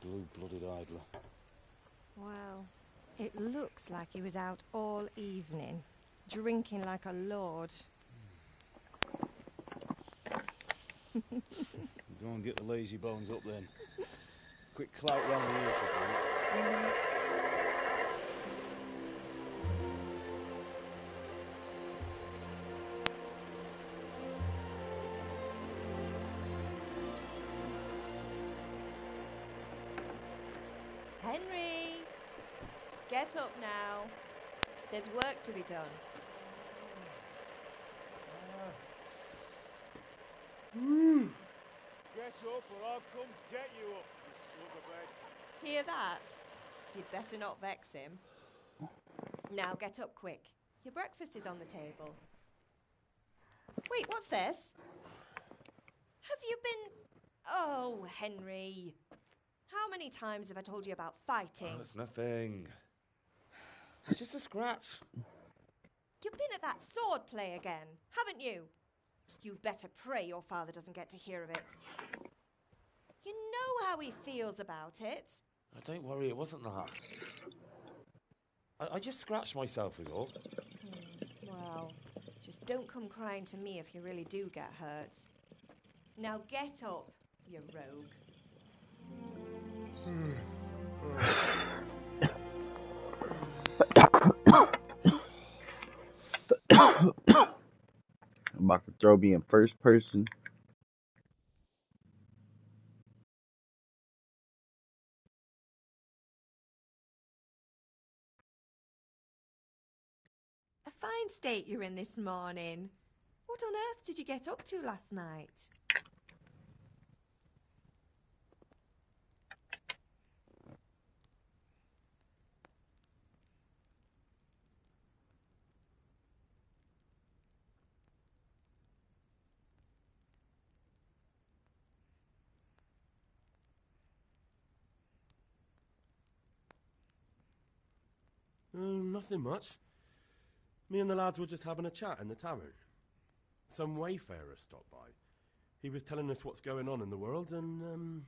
Blue-blooded idler. Well, it looks like he was out all evening, drinking like a lord. Go and get the lazy bones up then. Quick clout round the ears, Henry! Get up now. There's work to be done. Get up or I'll come get you up, you slug of bed. Hear that? You'd better not vex him. Now get up quick. Your breakfast is on the table. Wait, what's this? Have you been... Oh, Henry. How many times have I told you about fighting? Oh, it's nothing. It's just a scratch. You've been at that sword play again, haven't you? You'd better pray your father doesn't get to hear of it. You know how he feels about it. Oh, don't worry, it wasn't that. I just scratched myself is all. Well, just don't come crying to me if you really do get hurt. Now get up, you rogue. I'm about to throw me in first person. A fine state you're in this morning. What on earth did you get up to last night? Nothing much. Me and the lads were just having a chat in the tavern. Some wayfarer stopped by. He was telling us what's going on in the world and,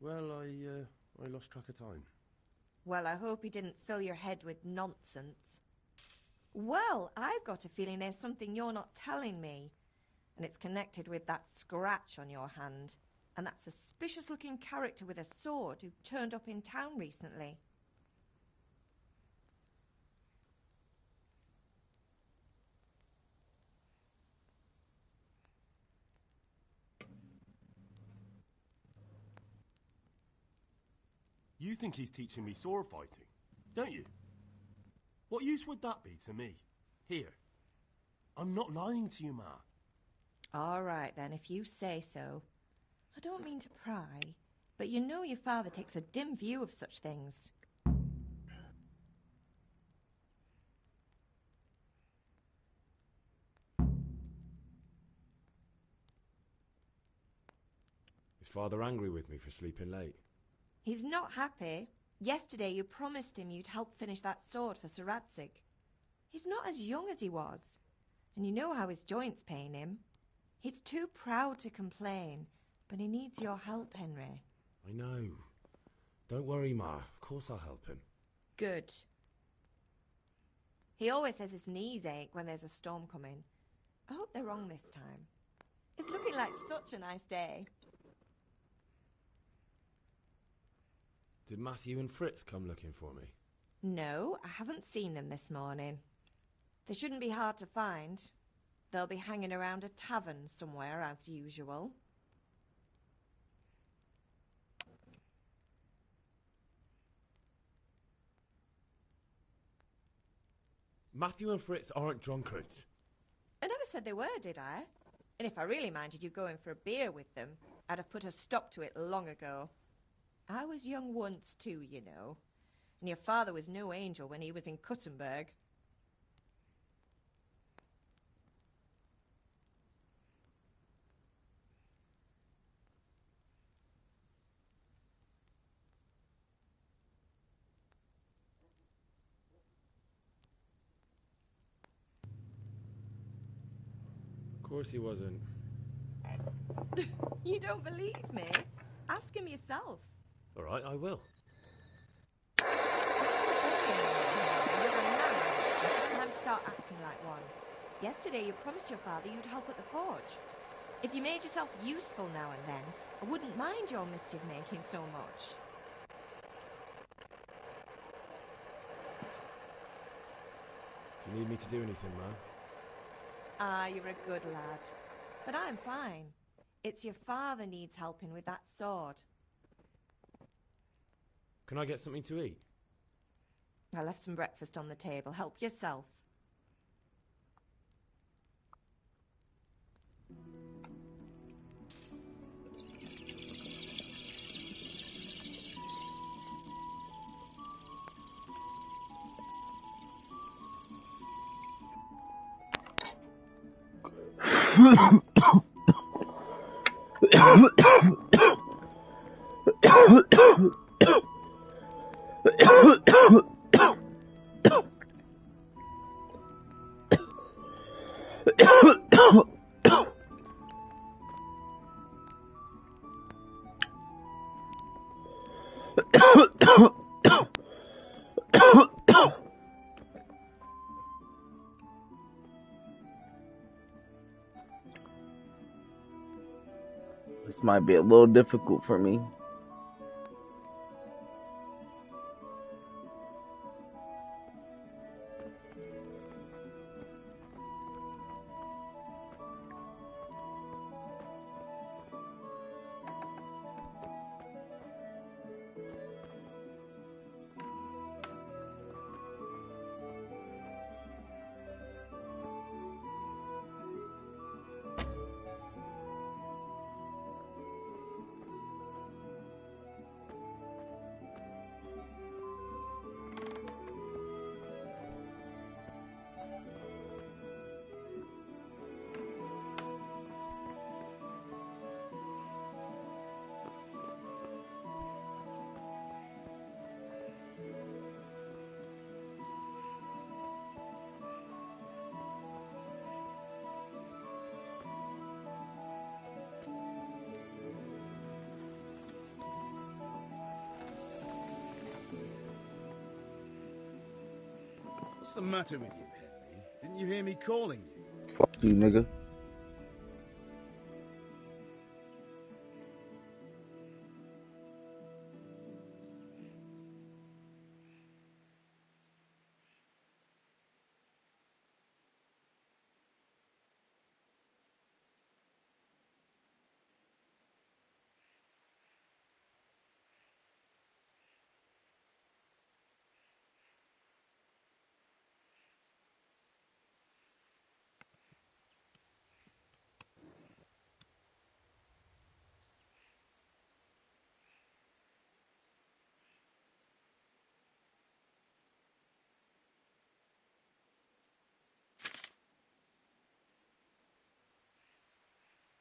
well, I lost track of time. Well, I hope he didn't fill your head with nonsense. Well, I've got a feeling there's something you're not telling me. And it's connected with that scratch on your hand. And that suspicious-looking character with a sword who turned up in town recently. You think he's teaching me sword fighting, don't you? What use would that be to me? Here. I'm not lying to you, Ma. All right, then, if you say so. I don't mean to pry, but you know your father takes a dim view of such things. Is father angry with me for sleeping late? He's not happy. Yesterday you promised him you'd help finish that sword for Sir Radzig. He's not as young as he was, and you know how his joints pain him. He's too proud to complain, but he needs your help, Henry. I know. Don't worry, Ma. Of course I'll help him. Good. He always says his knees ache when there's a storm coming. I hope they're wrong this time. It's looking like such a nice day. Did Matthew and Fritz come looking for me? No, I haven't seen them this morning. They shouldn't be hard to find. They'll be hanging around a tavern somewhere, as usual. Matthew and Fritz aren't drunkards. I never said they were, did I? And if I really minded you going for a beer with them, I'd have put a stop to it long ago. I was young once too, you know. And your father was no angel when he was in Cuttenberg. Of course he wasn't. You don't believe me? Ask him yourself. All right, I will. You're not a boy anymore, Henry. You're a man. It's time to start acting like one. Yesterday you promised your father you'd help at the forge. If you made yourself useful now and then, I wouldn't mind your mischief making so much. Do you need me to do anything, Ma? Ah, you're a good lad. But I'm fine. It's your father needs helping with that sword. Can I get something to eat? I left some breakfast on the table. Help yourself. This might be a little difficult for me. What's the matter with you, Henry? Didn't you hear me calling you? Fuck you, nigga.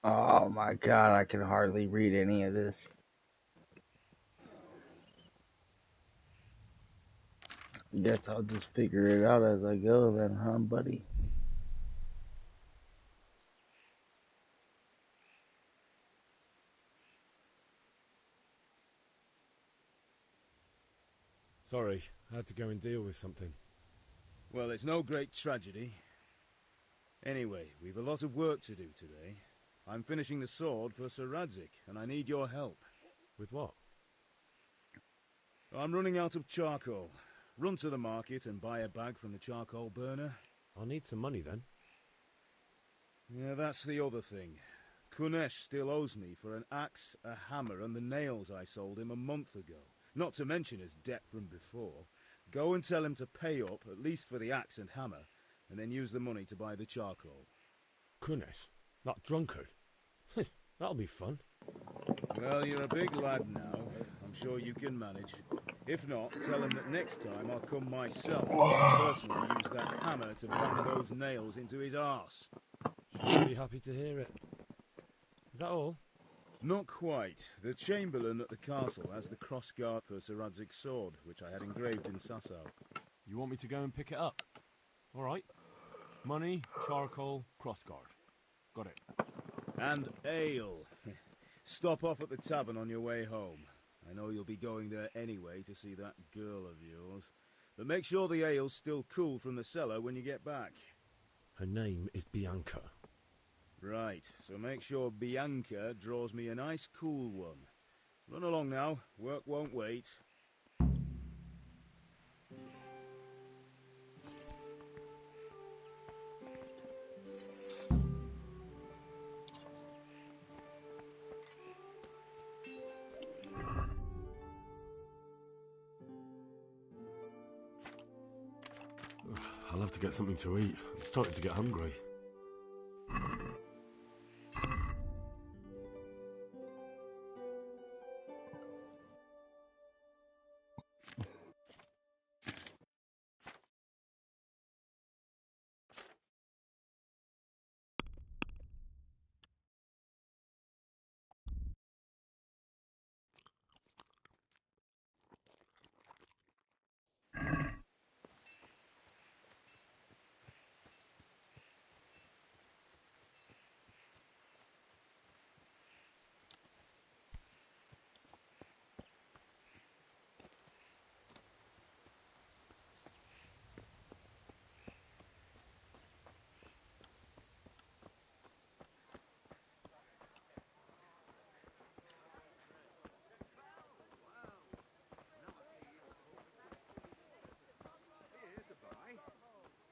Oh my god, I can hardly read any of this. Guess I'll just figure it out as I go then, huh, buddy? Sorry, I had to go and deal with something. Well, it's no great tragedy. Anyway, we've a lot of work to do today. I'm finishing the sword for Sir Radzig, and I need your help. With what? I'm running out of charcoal. Run to the market and buy a bag from the charcoal burner. I'll need some money then. Yeah, that's the other thing. Kunesh still owes me for an axe, a hammer, and the nails I sold him a month ago. Not to mention his debt from before. Go and tell him to pay up, at least for the axe and hammer, and then use the money to buy the charcoal. Kunesh? That drunkard? That'll be fun. Well, you're a big lad now. I'm sure you can manage. If not, tell him that next time I'll come myself and personally use that hammer to bang those nails into his arse. She'll be happy to hear it. Is that all? Not quite. The Chamberlain at the castle has the crossguard for Sir Radzig's sword, which I had engraved in Sasau. You want me to go and pick it up? All right. Money, charcoal, crossguard. Got it. And ale. Stop off at the tavern on your way home. I know you'll be going there anyway to see that girl of yours. But make sure the ale's still cool from the cellar when you get back. Her name is Bianca. Right, so make sure Bianca draws me a nice cool one. Run along now, work won't wait. I'll have to get something to eat. I'm starting to get hungry.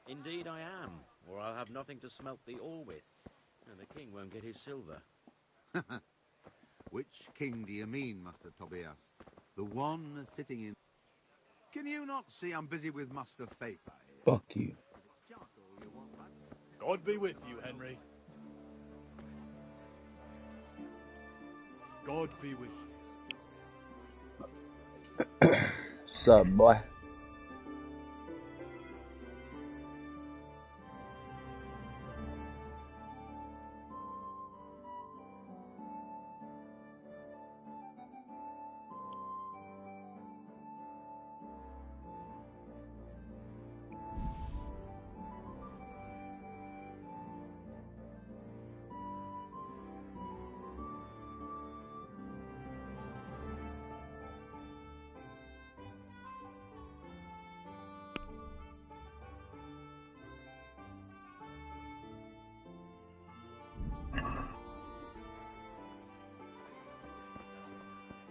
Indeed I am, or I'll have nothing to smelt the ore with, and the king won't get his silver. Which king do you mean, Master Tobias? The one sitting in... Can you not see I'm busy with Master Fafa here? Fuck you. Charcoal you want, lad? God be with you, Henry. God be with you. Sup, boy?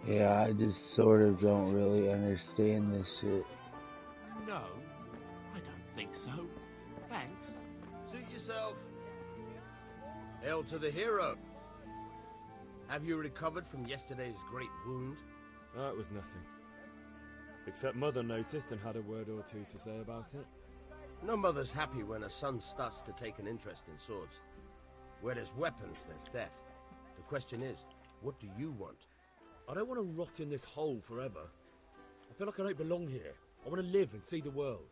Yeah, I just sort of don't really understand this shit. No, I don't think so. Thanks. Suit yourself. Hail to the hero. Have you recovered from yesterday's great wound? That was nothing. Except Mother noticed and had a word or two to say about it. No mother's happy when her son starts to take an interest in swords. Where there's weapons, there's death. The question is, what do you want? I don't want to rot in this hole forever. I feel like I don't belong here. I want to live and see the world.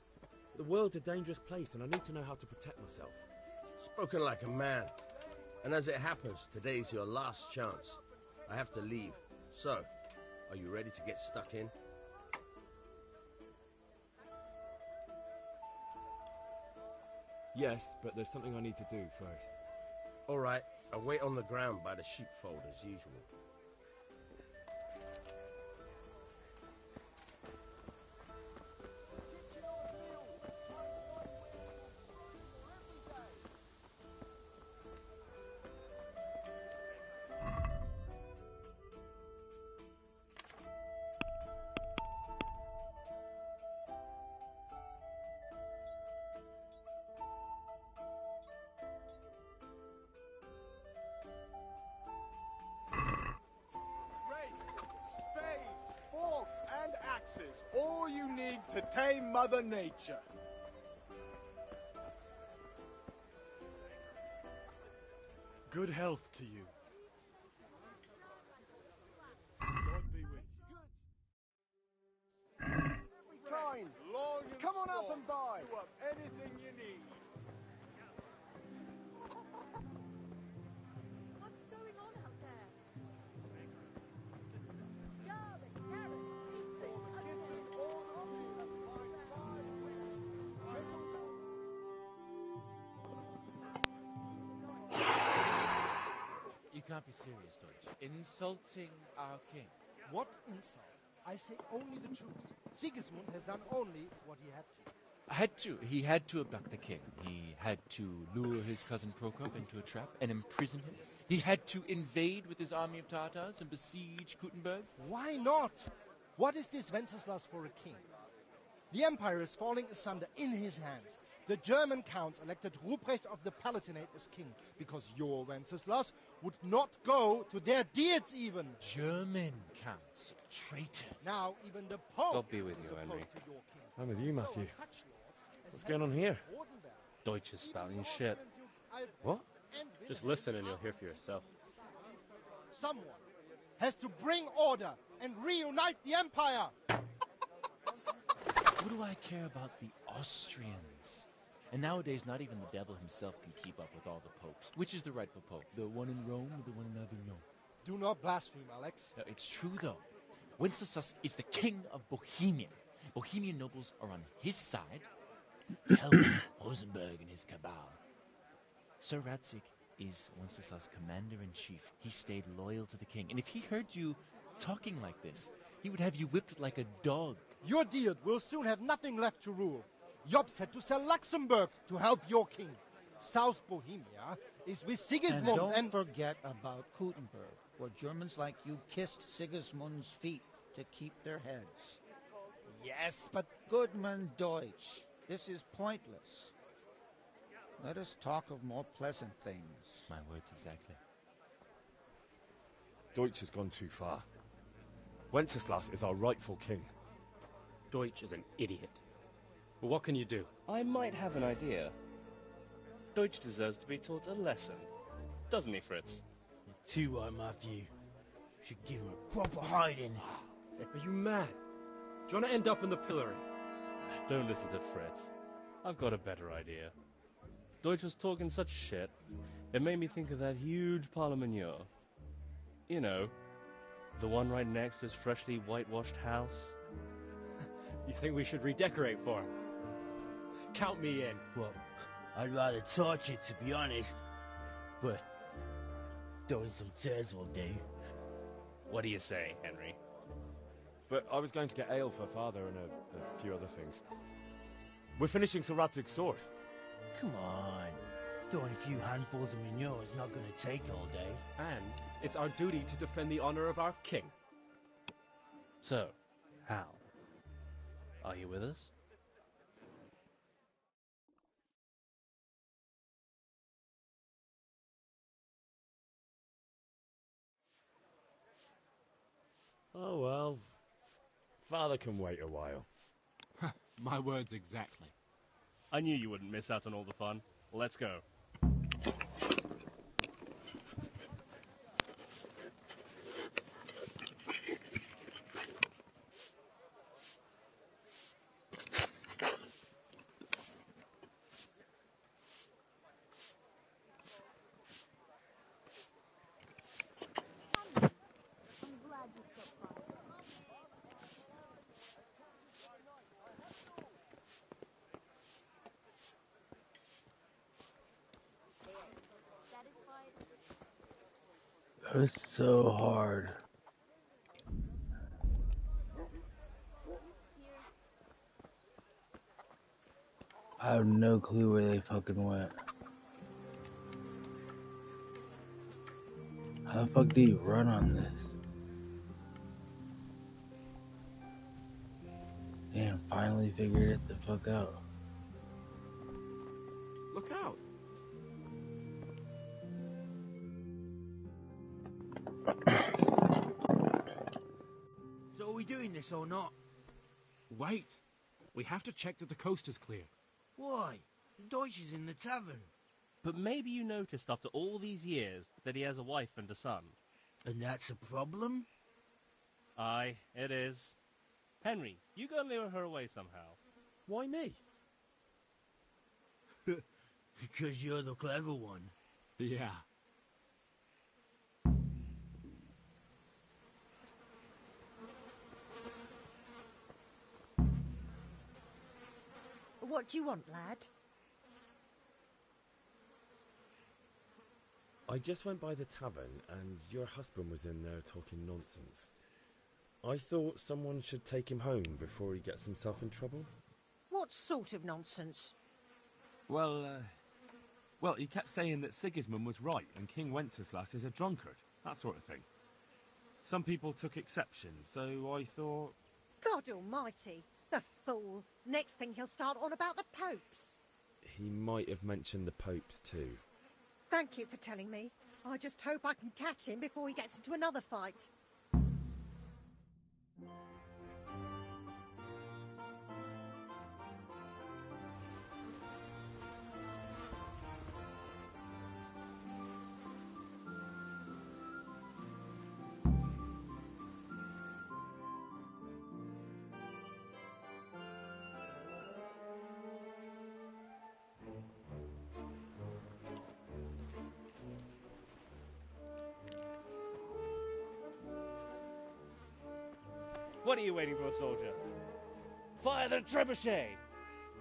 The world's a dangerous place and I need to know how to protect myself. Spoken like a man. And as it happens, today's your last chance. I have to leave. So, are you ready to get stuck in? Yes, but there's something I need to do first. All right, I'll wait on the ground by the sheepfold as usual. All you need to tame Mother Nature. Good health to you. God be with you. Kind. Long and come on up and buy. Sew up anything you need. What's going on out there? You can't be serious, Deutsch. Insulting our king. What insult? I say only the truth. Sigismund has done only what he had to. He had to abduct the king. He had to lure his cousin Prokop into a trap and imprison him. He had to invade with his army of Tatars and besiege Kuttenberg. Why not? What is this Wenceslas for a king? The empire is falling asunder in his hands. The German counts elected Ruprecht of the Palatinate as king because your Wenceslas would not go to their deeds even. German counts. Traitors. Now even the Pope God be with you, is Henry. opposed to your king. I'm with you, So Matthew. are such lords as What's going on Henry here? Rosenberg. Deutsch is spouting shit. What? Just listen and you'll hear for yourself. Someone has to bring order and reunite the empire. What do I care about the Austrians? And nowadays, not even the devil himself can keep up with all the popes. Which is the rightful pope? The one in Rome or the one in Avignon? Do not blaspheme, Alex. No, it's true, though. Wenceslas is the king of Bohemia. Bohemian nobles are on his side. To hell with Rosenberg and his cabal. Sir Radzig is Wenceslas' commander-in-chief. He stayed loyal to the king. And if he heard you talking like this, he would have you whipped like a dog. Your Diet will soon have nothing left to rule. Jobst had to sell Luxembourg to help your king. South Bohemia is with Sigismund And don't forget about Kuttenberg, where Germans like you kissed Sigismund's feet to keep their heads. Yes, but Goodman Deutsch, this is pointless. Let us talk of more pleasant things. My words exactly. Deutsch has gone too far. Wenceslas is our rightful king. Deutsch is an idiot. But what can you do? I might have an idea. Deutsch deserves to be taught a lesson. Doesn't he, Fritz? Too right, Matthew. Should give him a proper hiding. Are you mad? Do you want to end up in the pillory? Don't listen to Fritz. I've got a better idea. Deutsch was talking such shit, it made me think of that huge parliament. You know, the one right next to his freshly whitewashed house. You think we should redecorate for him? Count me in. Well, I'd rather torch it, to be honest. But throwing some turds will do. What do you say, Henry? But I was going to get ale for father and a few other things. We're finishing Sir Radzig's sword. Come on. Throwing a few handfuls of manure is not going to take all day. And it's our duty to defend the honor of our king. So, Hal, are you with us? Oh well. Father can wait a while. My words exactly. I knew you wouldn't miss out on all the fun. Let's go. That was so hard. I have no clue where they fucking went. How the fuck do you run on this? Damn, finally figured it the fuck out. Look out! So are we doing this or not? Wait. We have to check that the coast is clear. Why? Deutsch is in the tavern. But maybe you noticed after all these years that he has a wife and a son. And that's a problem? Aye, it is. Henry, you go and lure her away somehow. Why me? Because you're the clever one. Yeah. What do you want, lad? I just went by the tavern and your husband was in there talking nonsense. I thought someone should take him home before he gets himself in trouble. What sort of nonsense? Well, he kept saying that Sigismund was right and King Wenceslas is a drunkard, that sort of thing. Some people took exception, so I thought... God almighty, the fool. Next thing he'll start on about the popes. He might have mentioned the popes too. Thank you for telling me. I just hope I can catch him before he gets into another fight. What are you waiting for, soldier? Fire the trebuchet!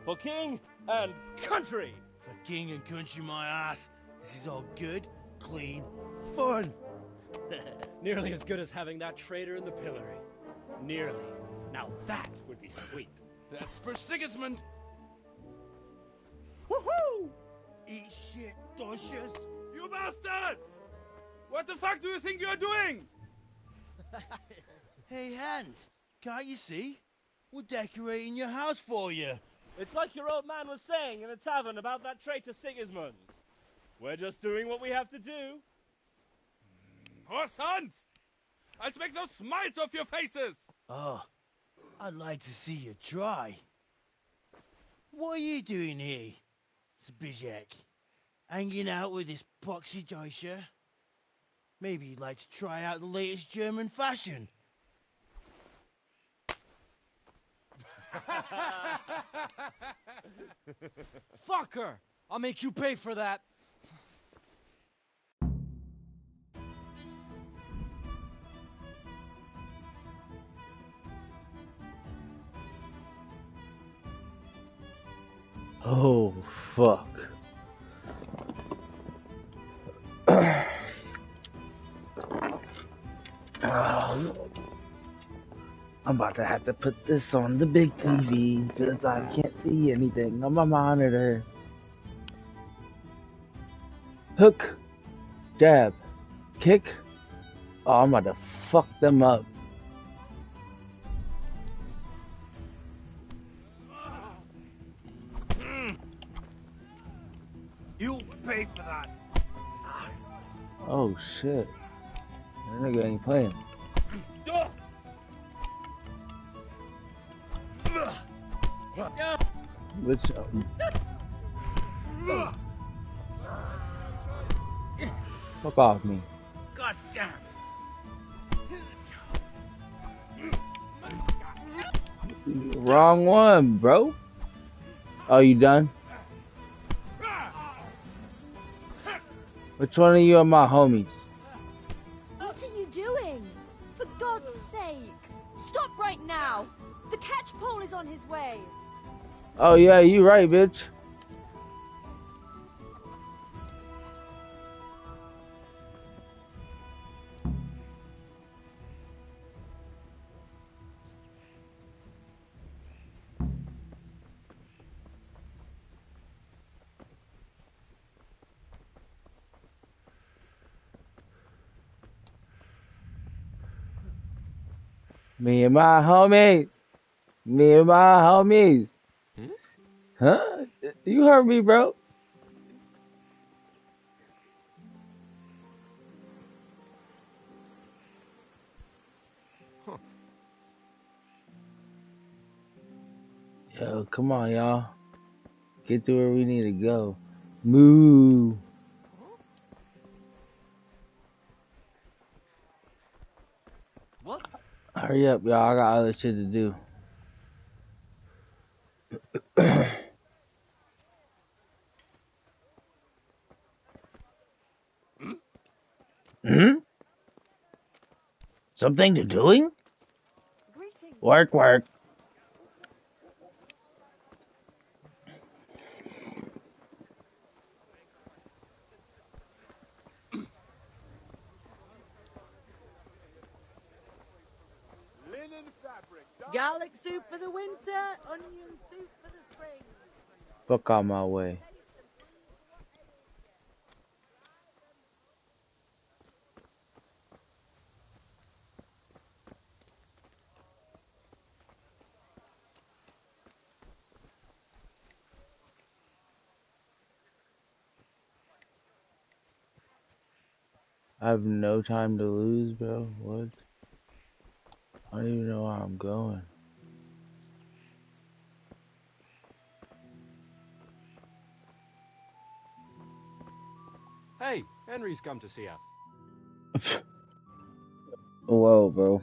For king and country! For king and country, my ass. This is all good, clean, fun. Nearly as good as having that traitor in the pillory. Nearly. Now that would be sweet. That's for Sigismund. Woohoo! Eat shit, doshes. You bastards! What the fuck do you think you're doing? Hey, Hans, can't you see? We're decorating your house for you. It's like your old man was saying in the tavern about that traitor Sigismund. We're just doing what we have to do. Horse Hans! I'll make those smiles off your faces! Oh, I'd like to see you try. What are you doing here, Zbigniew? Hanging out with this poxy Deutscher? Maybe you'd like to try out the latest German fashion. Fucker! I'll make you pay for that. Oh, fuck. I'm about to have to put this on the big TV because I can't see anything on my monitor. Hook, jab, kick. Oh, I'm about to fuck them up. You'll pay for that. Oh shit. That nigga ain't playing. Which fuck off me. God damn. Wrong one, bro. Oh, you done? Which one of you are my homies? What are you doing? For God's sake! Stop right now! The catch pole is on his way! Oh yeah, you right, bitch. Me and my homies. Me and my homies. Huh? You heard me, bro. Yo, come on, y'all. Get to where we need to go. Moo. What? Hurry up, y'all. I got other shit to do. Hmm? Something to doing? Work, work. Garlic soup for the winter, onion soup for the spring. Fuck out my way. I have no time to lose, bro. What? I don't even know where I'm going. Hey, Henry's come to see us. Whoa, bro.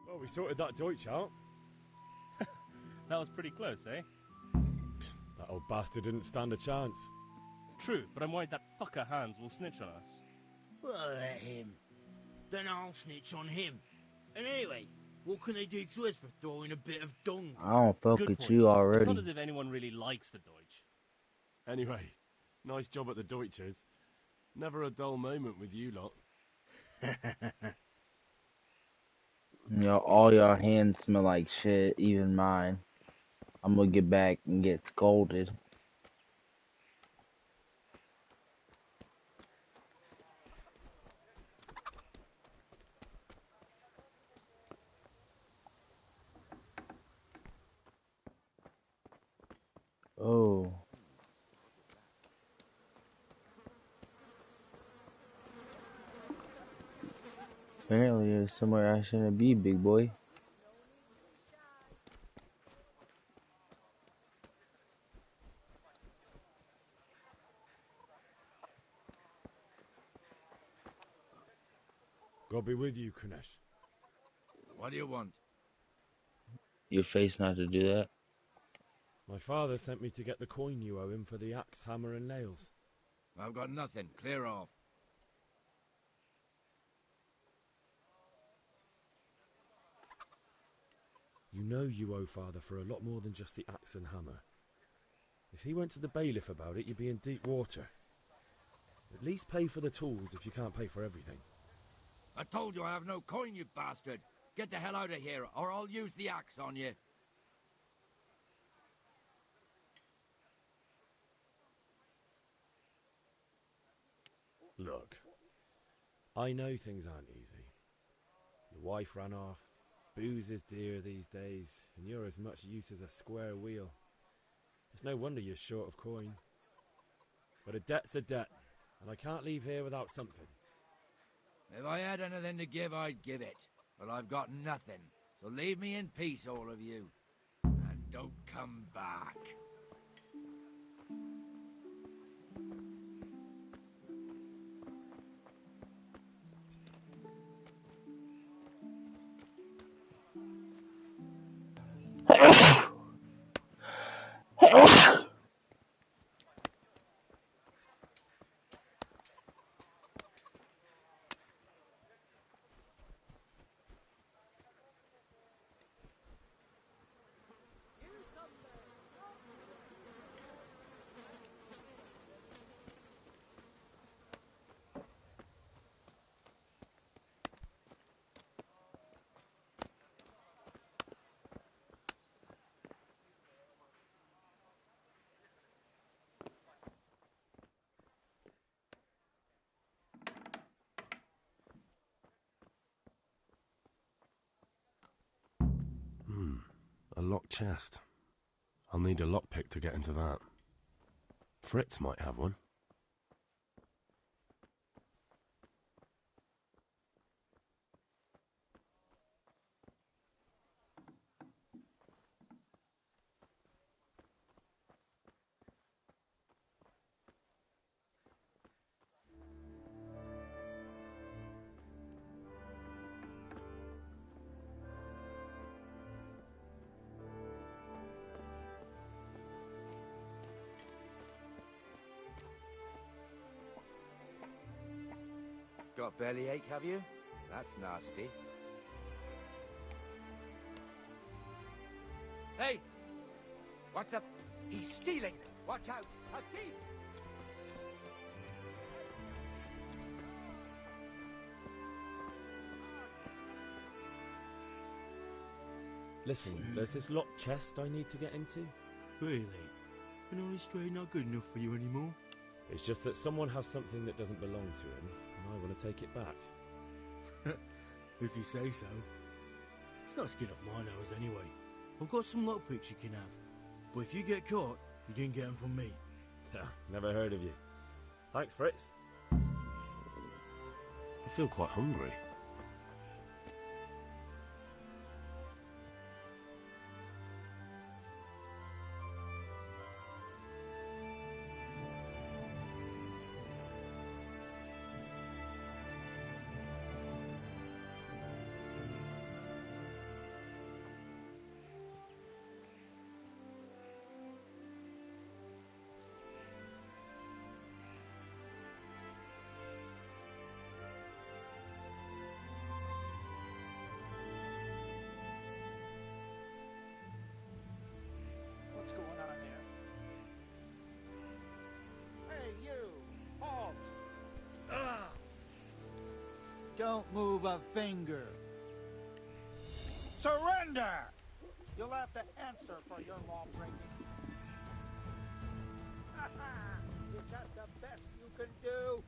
Well, we sorted that Deutsch out. That was pretty close, eh? That old bastard didn't stand a chance. True, but I'm worried that fucker Hans will snitch on us. Well, let him. Then I'll snitch on him. And anyway, what can they do to us for throwing a bit of dung? I don't fuck Good with point. you It's already. not as if anyone really likes the Deutsch. Anyway, nice job at the Deutsches. Never a dull moment with you lot. You know, all your hands smell like shit, even mine. I'm gonna get back and get scolded. Oh. Apparently there's somewhere I shouldn't be, big boy. God be with you, Kunesh. What do you want? Your face not to do that. My father sent me to get the coin you owe him for the axe, hammer, and nails. I've got nothing. Clear off. You know you owe father for a lot more than just the axe and hammer. If he went to the bailiff about it, you'd be in deep water. At least pay for the tools if you can't pay for everything. I told you I have no coin, you bastard. Get the hell out of here, or I'll use the axe on you. Look, I know things aren't easy. Your wife ran off, booze is dear these days, and you're as much use as a square wheel. It's no wonder you're short of coin. But a debt's a debt, and I can't leave here without something. If I had anything to give, I'd give it. But I've got nothing, so leave me in peace, all of you. And don't come back. A locked chest. I'll need a lockpick to get into that. Fritz might have one. Got bellyache, have you? That's nasty. Hey! What the... He's stealing! Watch out! A thief! Listen, there's this locked chest I need to get into. Really? An honest trade not good enough for you anymore? It's just that someone has something that doesn't belong to him, and I want to take it back. If you say so. It's not skin off my nose anyway. I've got some lockpicks you can have. But if you get caught, you didn't get them from me. Never heard of you. Thanks, Fritz. I feel quite hungry. What's going on there? Hey, you! Halt! Don't move a finger. Surrender! You'll have to answer for your law breaking. Is that the best you can do?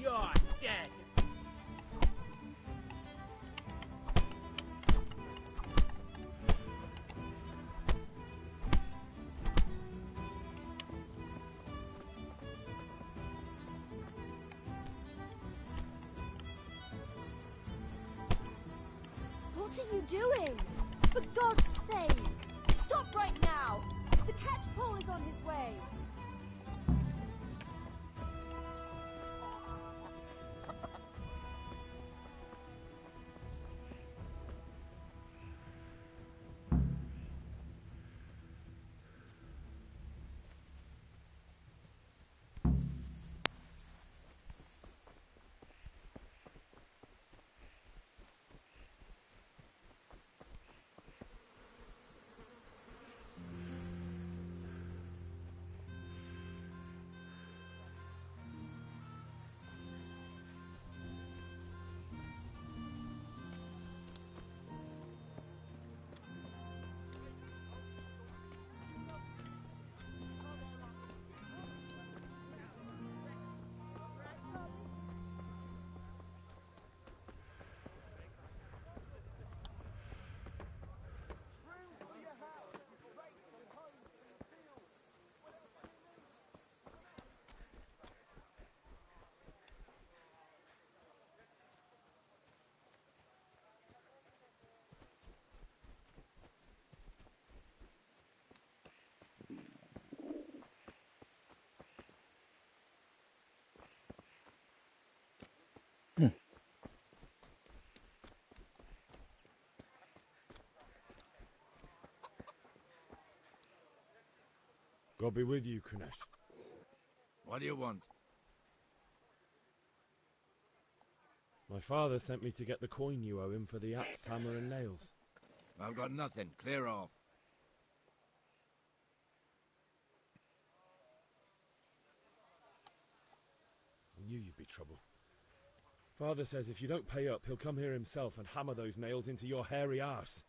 You're dead. What are you doing? For God's sake! Stop right now! The catchpole is on his way! God be with you, Kunesh. What do you want? My father sent me to get the coin you owe him for the axe, hammer, and nails. I've got nothing. Clear off. I knew you'd be trouble. Father says if you don't pay up, he'll come here himself and hammer those nails into your hairy arse.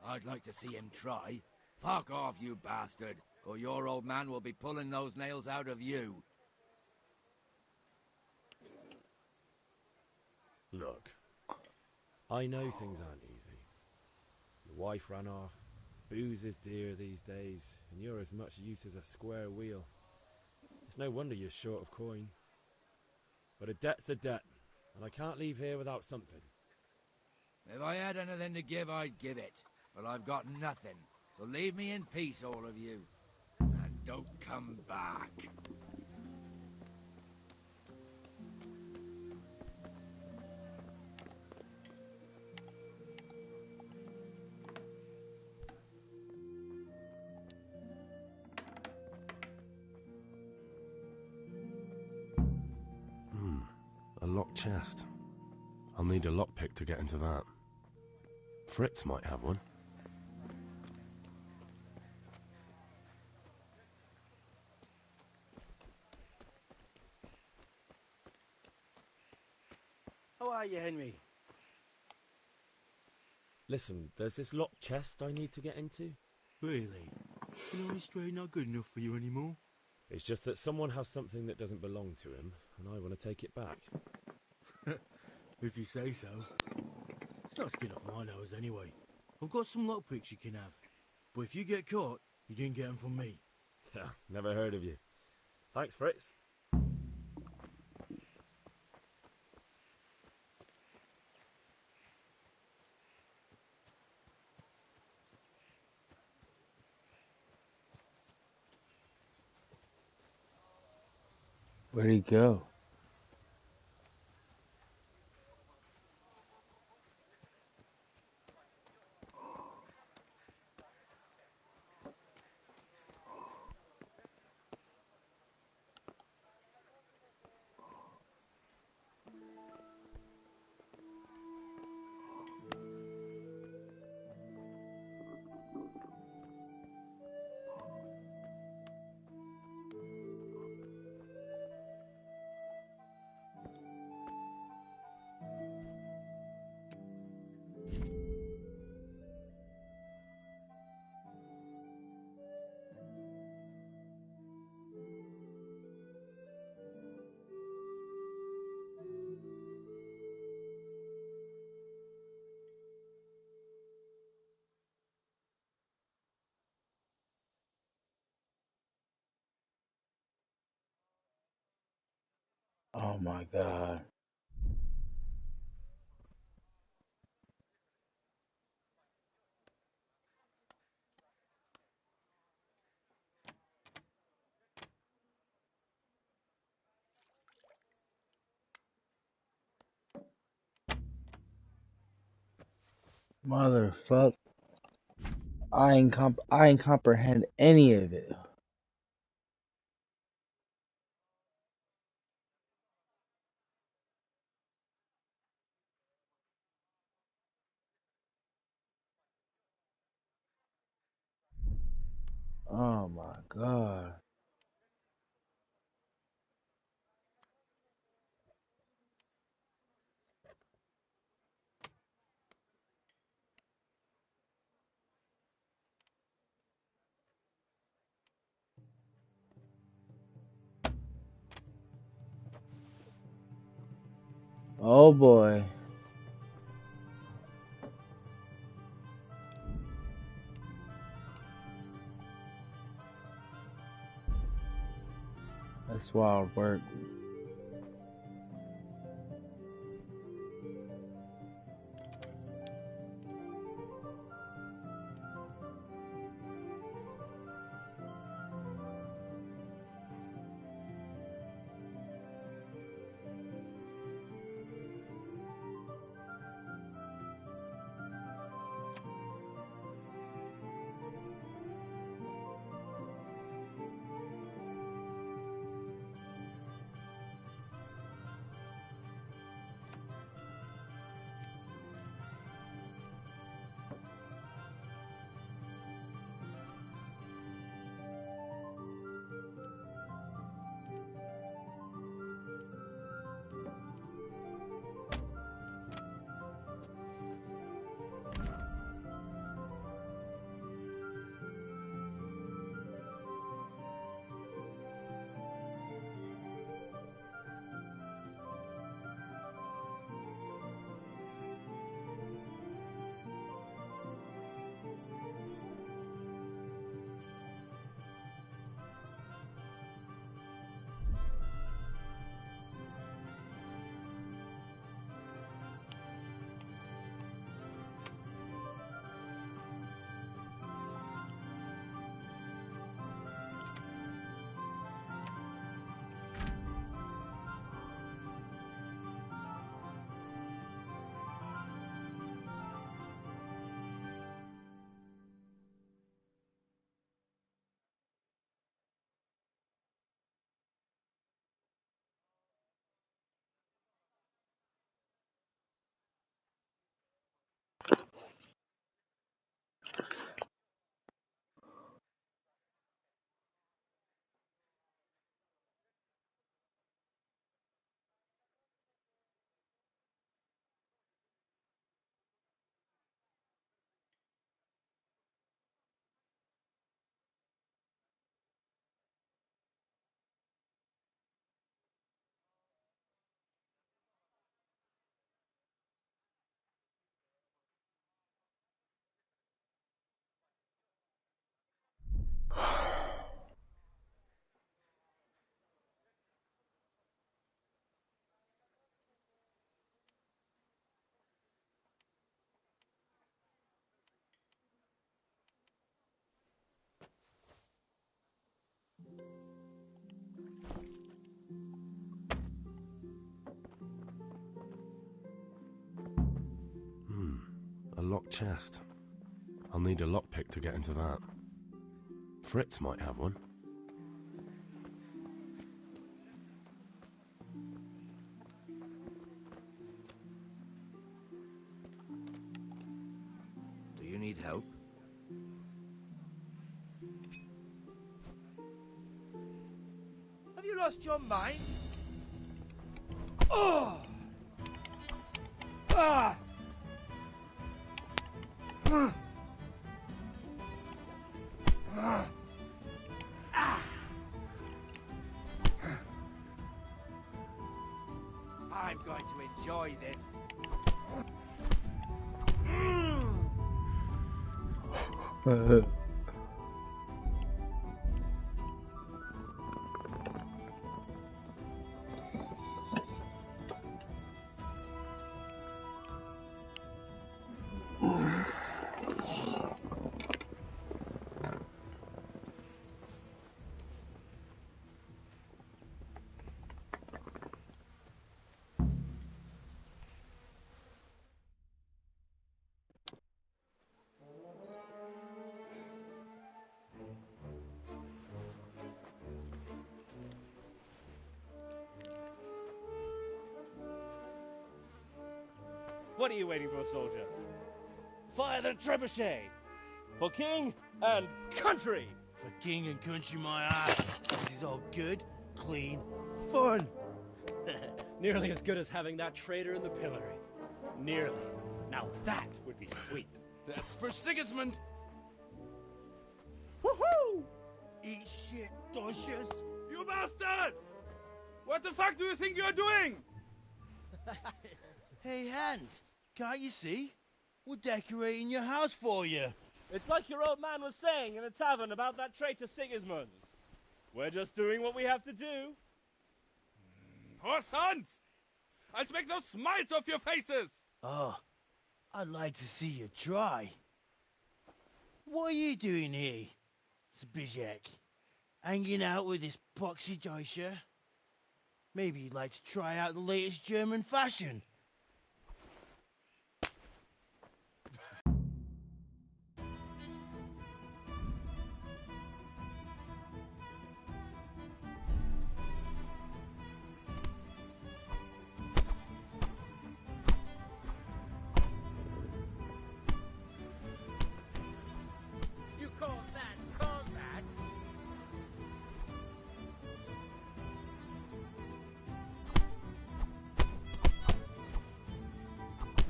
I'd like to see him try. Fuck off, you bastard, or your old man will be pulling those nails out of you. Look, I know things aren't easy. Your wife ran off, booze is dear these days, and you're as much use as a square wheel. It's no wonder you're short of coin. But a debt's a debt, and I can't leave here without something. If I had anything to give, I'd give it. But I've got nothing. So leave me in peace, all of you. And don't come back. A locked chest. I'll need a lockpick to get into that. Fritz might have one. How are you, Henry? Listen, there's this locked chest I need to get into. Really? An honest trade not good enough for you anymore? It's just that someone has something that doesn't belong to him, and I want to take it back. If you say so. It's not skin off my nose anyway. I've got some lockpicks you can have. But if you get caught, you didn't get them from me. Yeah, never heard of you. Thanks, Fritz. Where'd he go? Oh my god. Motherfuck. I ain't comprehend any of it. Oh my god. Oh boy. That's wild work. locked chest. I'll need a lockpick to get into that. Fritz might have one. Do you need help? Have you lost your mind? Oh! Ah! Ah! Ah! Ah! I'm going to enjoy this. What are you waiting for, soldier? Fire the trebuchet! For king and country! For king and country, my ass. This is all good, clean, fun. Nearly as good as having that traitor in the pillory. Nearly. Now that would be sweet. That's for Sigismund. Woohoo! Eat shit, Docious. You bastards! What the fuck do you think you're doing? Hey, Hans, can't you see? We're decorating your house for you. It's like your old man was saying in the tavern about that traitor Sigismund. We're just doing what we have to do. Horse Hans! I'll make those smiles off your faces! Oh, I'd like to see you try. What are you doing here, Zbyszek? Hanging out with this poxy Deutscher? Maybe you'd like to try out the latest German fashion. You call that combat?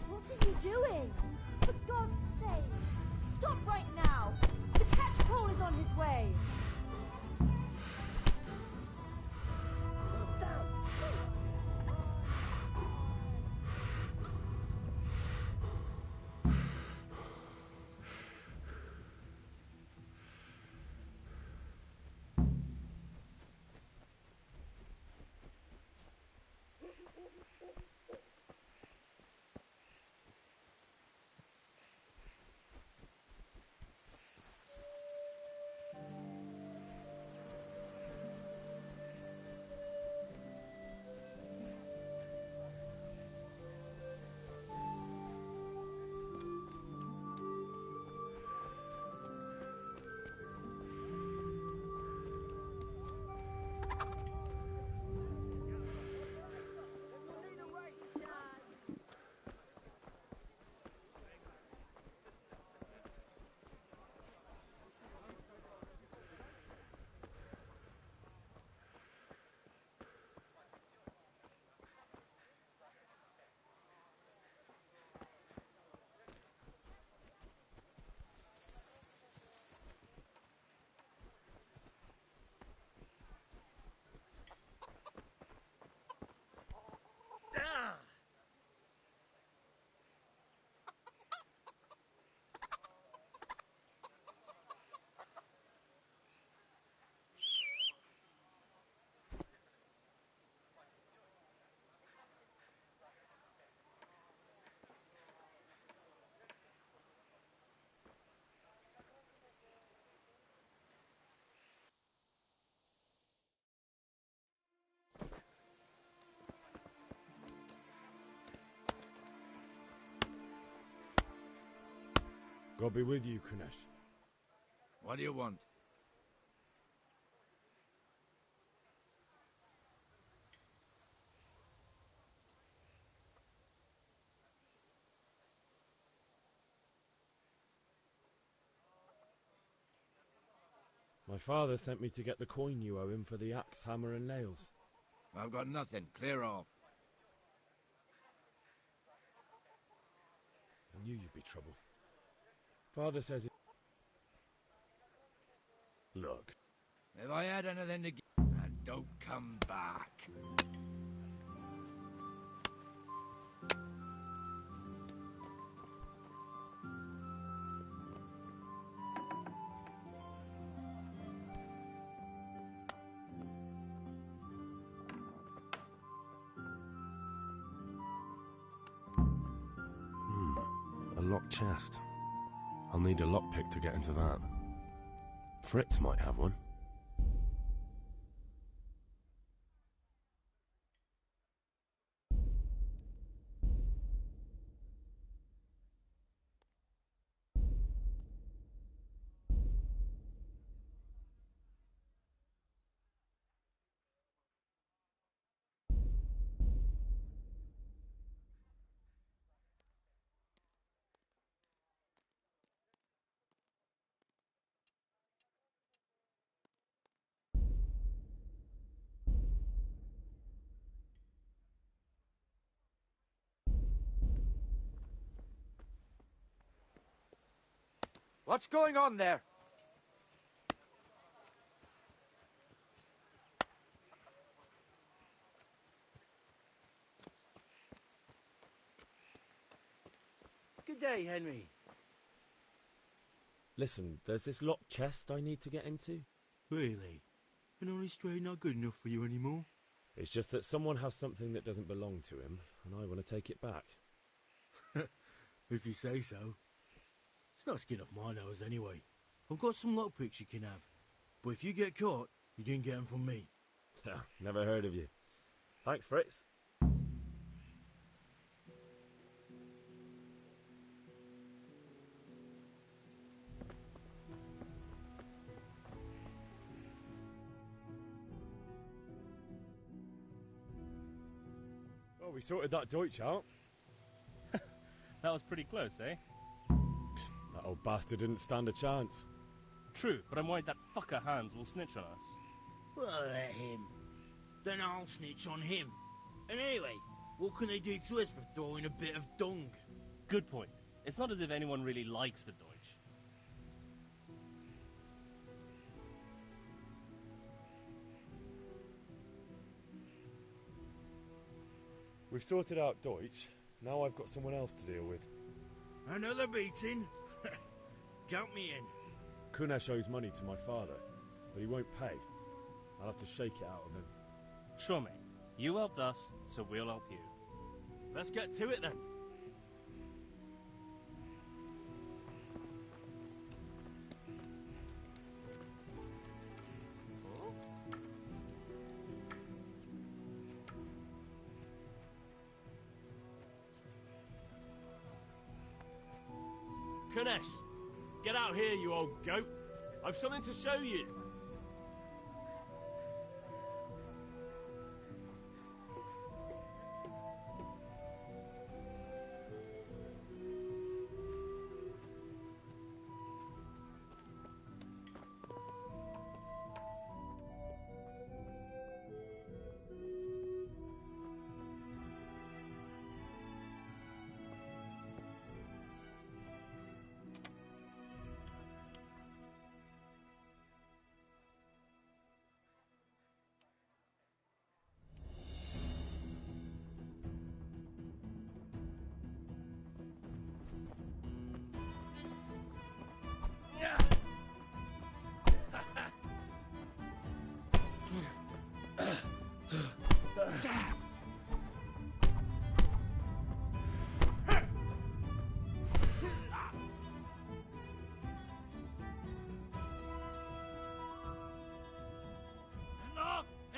What are you doing? For God's sake! Stop right now! The catchpole is on his way! God be with you, Kunesh. What do you want? My father sent me to get the coin you owe him for the axe, hammer, and nails. I've got nothing. Clear off. I knew you'd be trouble. Father says it... Look. If I had anything to give... And don't come back. A locked chest. I'll need a lockpick to get into that. Fritz might have one. What's going on there? Good day, Henry. Listen, there's this locked chest I need to get into. Really? An honest trade not good enough for you anymore? It's just that someone has something that doesn't belong to him, and I want to take it back. If you say so. It's not skin off my nose anyway. I've got some lockpicks you can have. But if you get caught, you didn't get them from me. Never heard of you. Thanks, Fritz. Oh, we sorted that Deutsch out. That was pretty close, eh? That old bastard didn't stand a chance. True, but I'm worried that fucker Hans will snitch on us. Well, let him. Then I'll snitch on him. And anyway, what can they do to us for throwing a bit of dung? Good point. It's not as if anyone really likes the Deutsch. We've sorted out Deutsch. Now I've got someone else to deal with. Another beating? Count me in. Kunesh owes money to my father, but he won't pay. I'll have to shake it out of him. Sure, mate. You helped us, so we'll help you. Let's get to it then. Kunesh, get out here, you old goat. I've something to show you.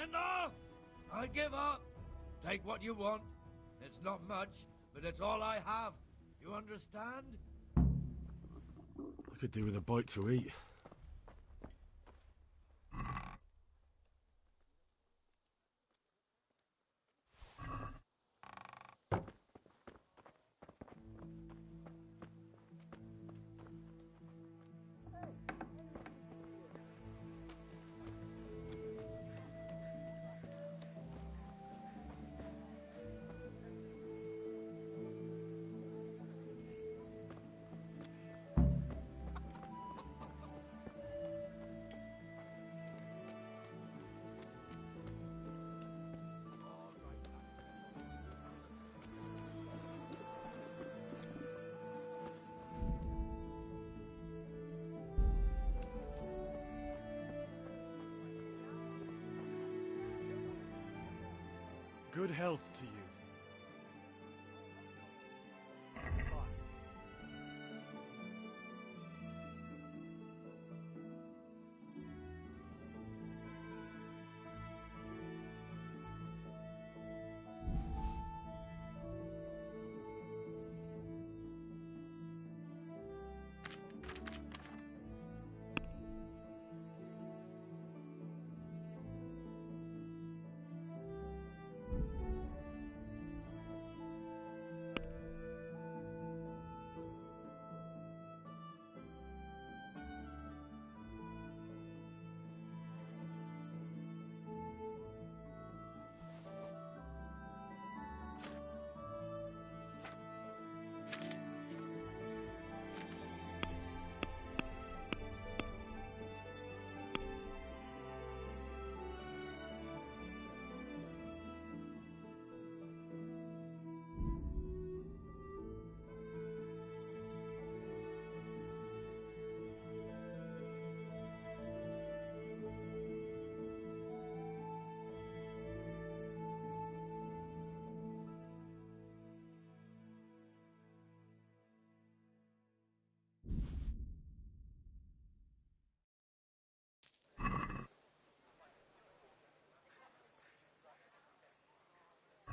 Enough! I give up. Take what you want. It's not much, but it's all I have. You understand? I could do with a bite to eat. Good health to you.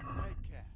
Take care.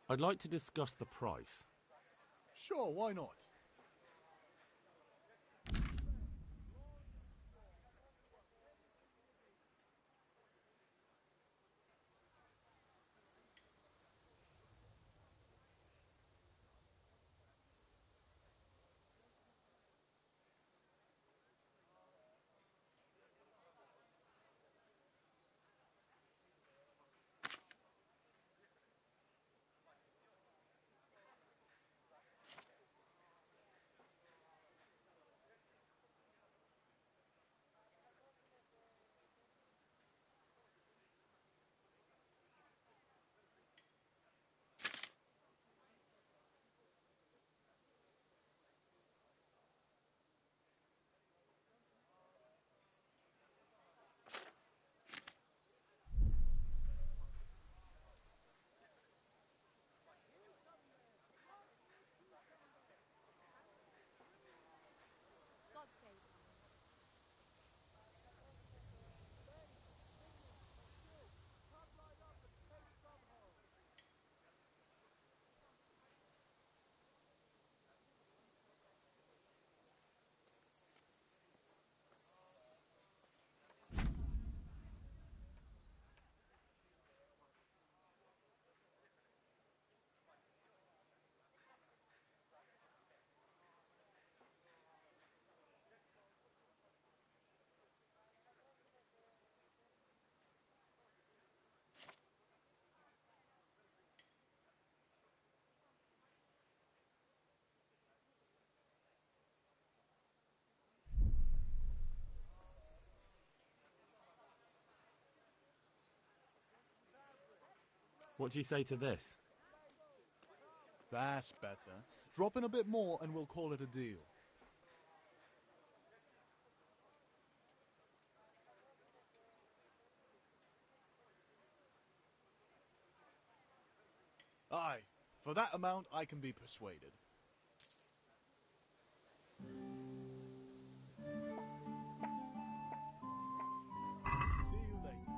I'd like to discuss the price. Sure, why not? What do you say to this? That's better. Drop in a bit more and we'll call it a deal. Aye, for that amount I can be persuaded. See you later.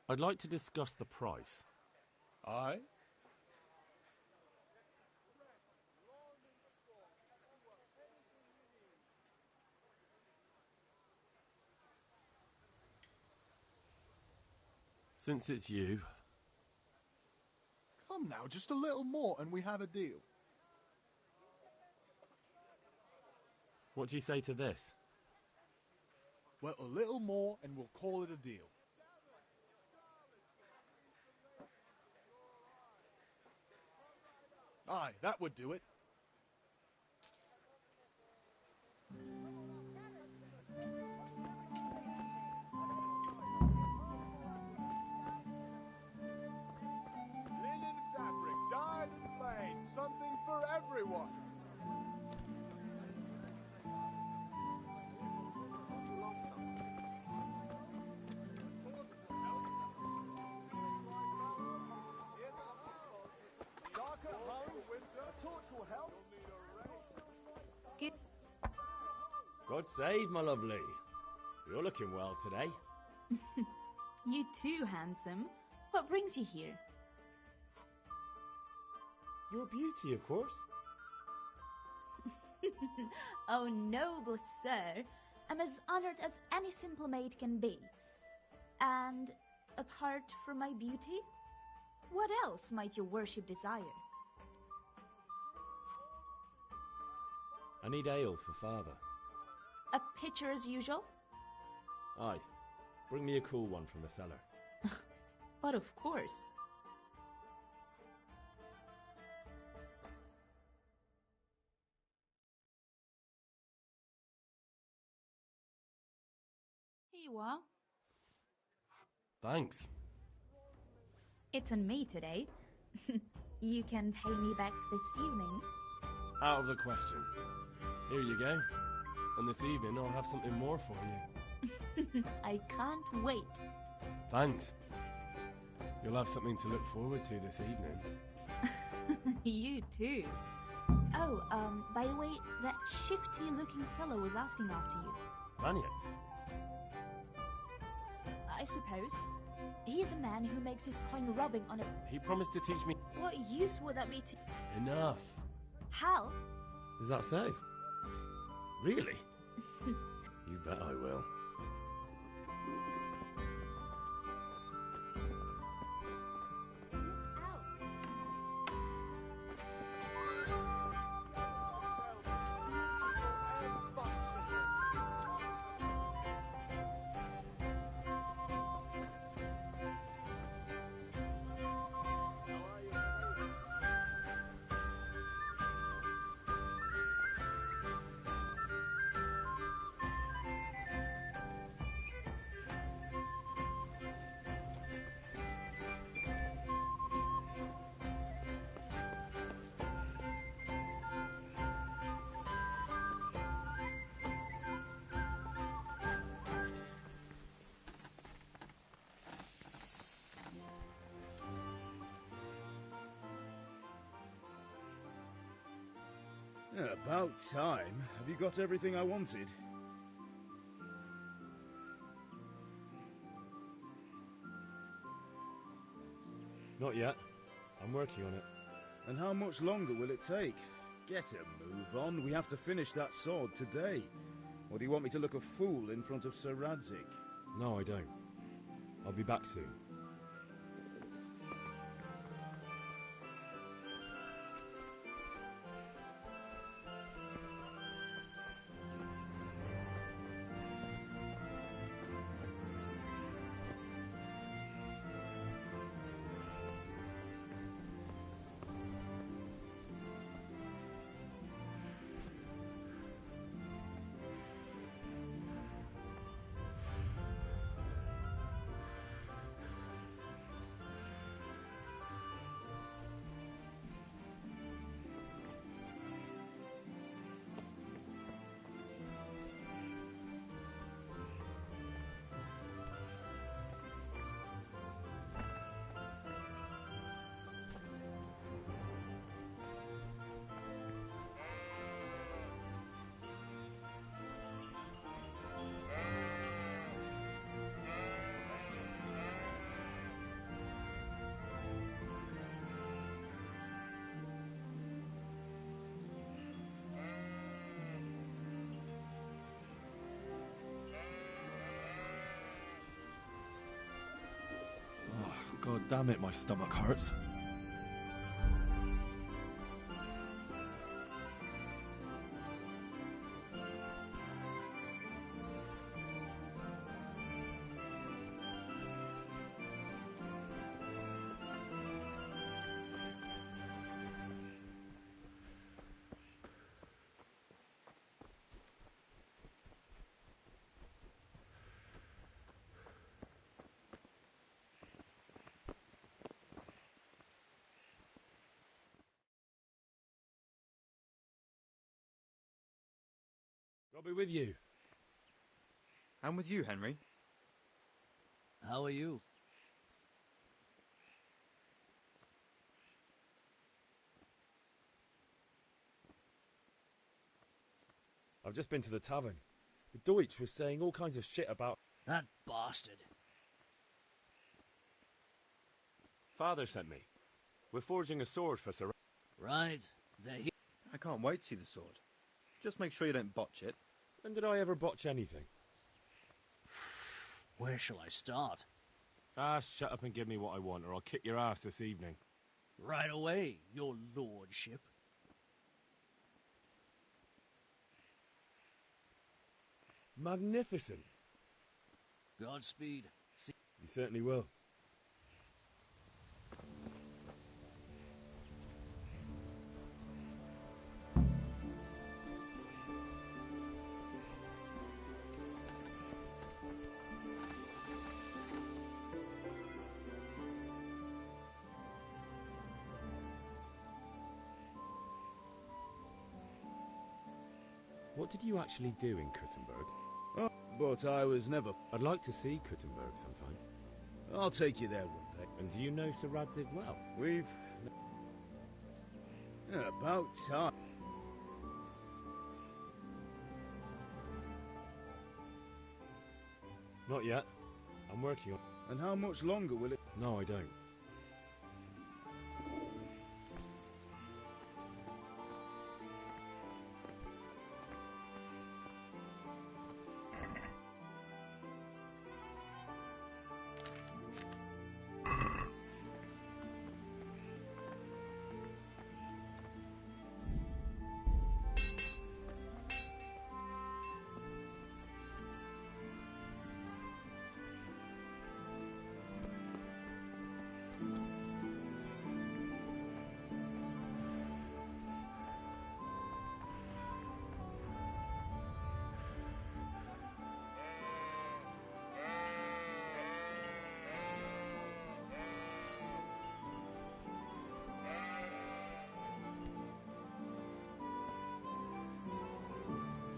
I'd like to discuss the price. Aye? Since it's you, Come now, just a little more and we have a deal. What do you say to this? Well, a little more and we'll call it a deal. Aye, that would do it. Linen fabric, dyed and plain, something for everyone. Dark at home, winter, torch will help. God save, my lovely. You're looking well today. You too, handsome. What brings you here? Your beauty, of course. Oh, noble sir. I'm as honored as any simple maid can be. And apart from my beauty, what else might your worship desire? I need ale for father. A pitcher as usual? Aye. Bring me a cool one from the cellar. But of course. Here you are. thanks. It's on me today. You can pay me back this evening. Out of the question. Here you go. And this evening I'll have something more for you. I can't wait. Thanks. You'll have something to look forward to this evening. You too. Oh, by the way, that shifty-looking fellow was asking after you. Maniac? I suppose. He's a man who makes his coin rubbing on a... He promised to teach me... What use would that be to... Enough. Hal? Is that so? Really? You bet I will. About time. Have you got everything I wanted? Not yet. I'm working on it. And how much longer will it take? Get a move on. We have to finish that sword today. Or do you want me to look a fool in front of Sir Radzik? No, I don't. I'll be back soon. God damn it, my stomach hurts. I'll be with you. I'm with you, Henry. How are you? I've just been to the tavern. The Deutsch was saying all kinds of shit about... That bastard. Father sent me. We're forging a sword for Sir... Right. I can't wait to see the sword. Just make sure you don't botch it. When did I ever botch anything? Where shall I start? Ah, shut up and give me what I want, or I'll kick your ass this evening. Right away, your lordship. Magnificent. Godspeed. You certainly will. What did you actually do in Kuttenberg? Oh, but I was never... I'd like to see Kuttenberg sometime. I'll take you there one day. And do you know Sir Radzik well? We've... About time. Not yet. I'm working on... And how much longer will it... No, I don't.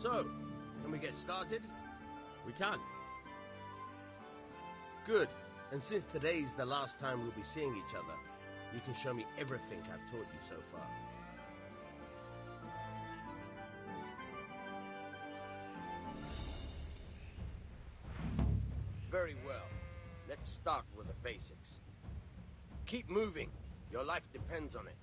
So, can we get started? We can. Good. And since today's the last time we'll be seeing each other, you can show me everything I've taught you so far. Let's start with the basics. Keep moving. Your life depends on it.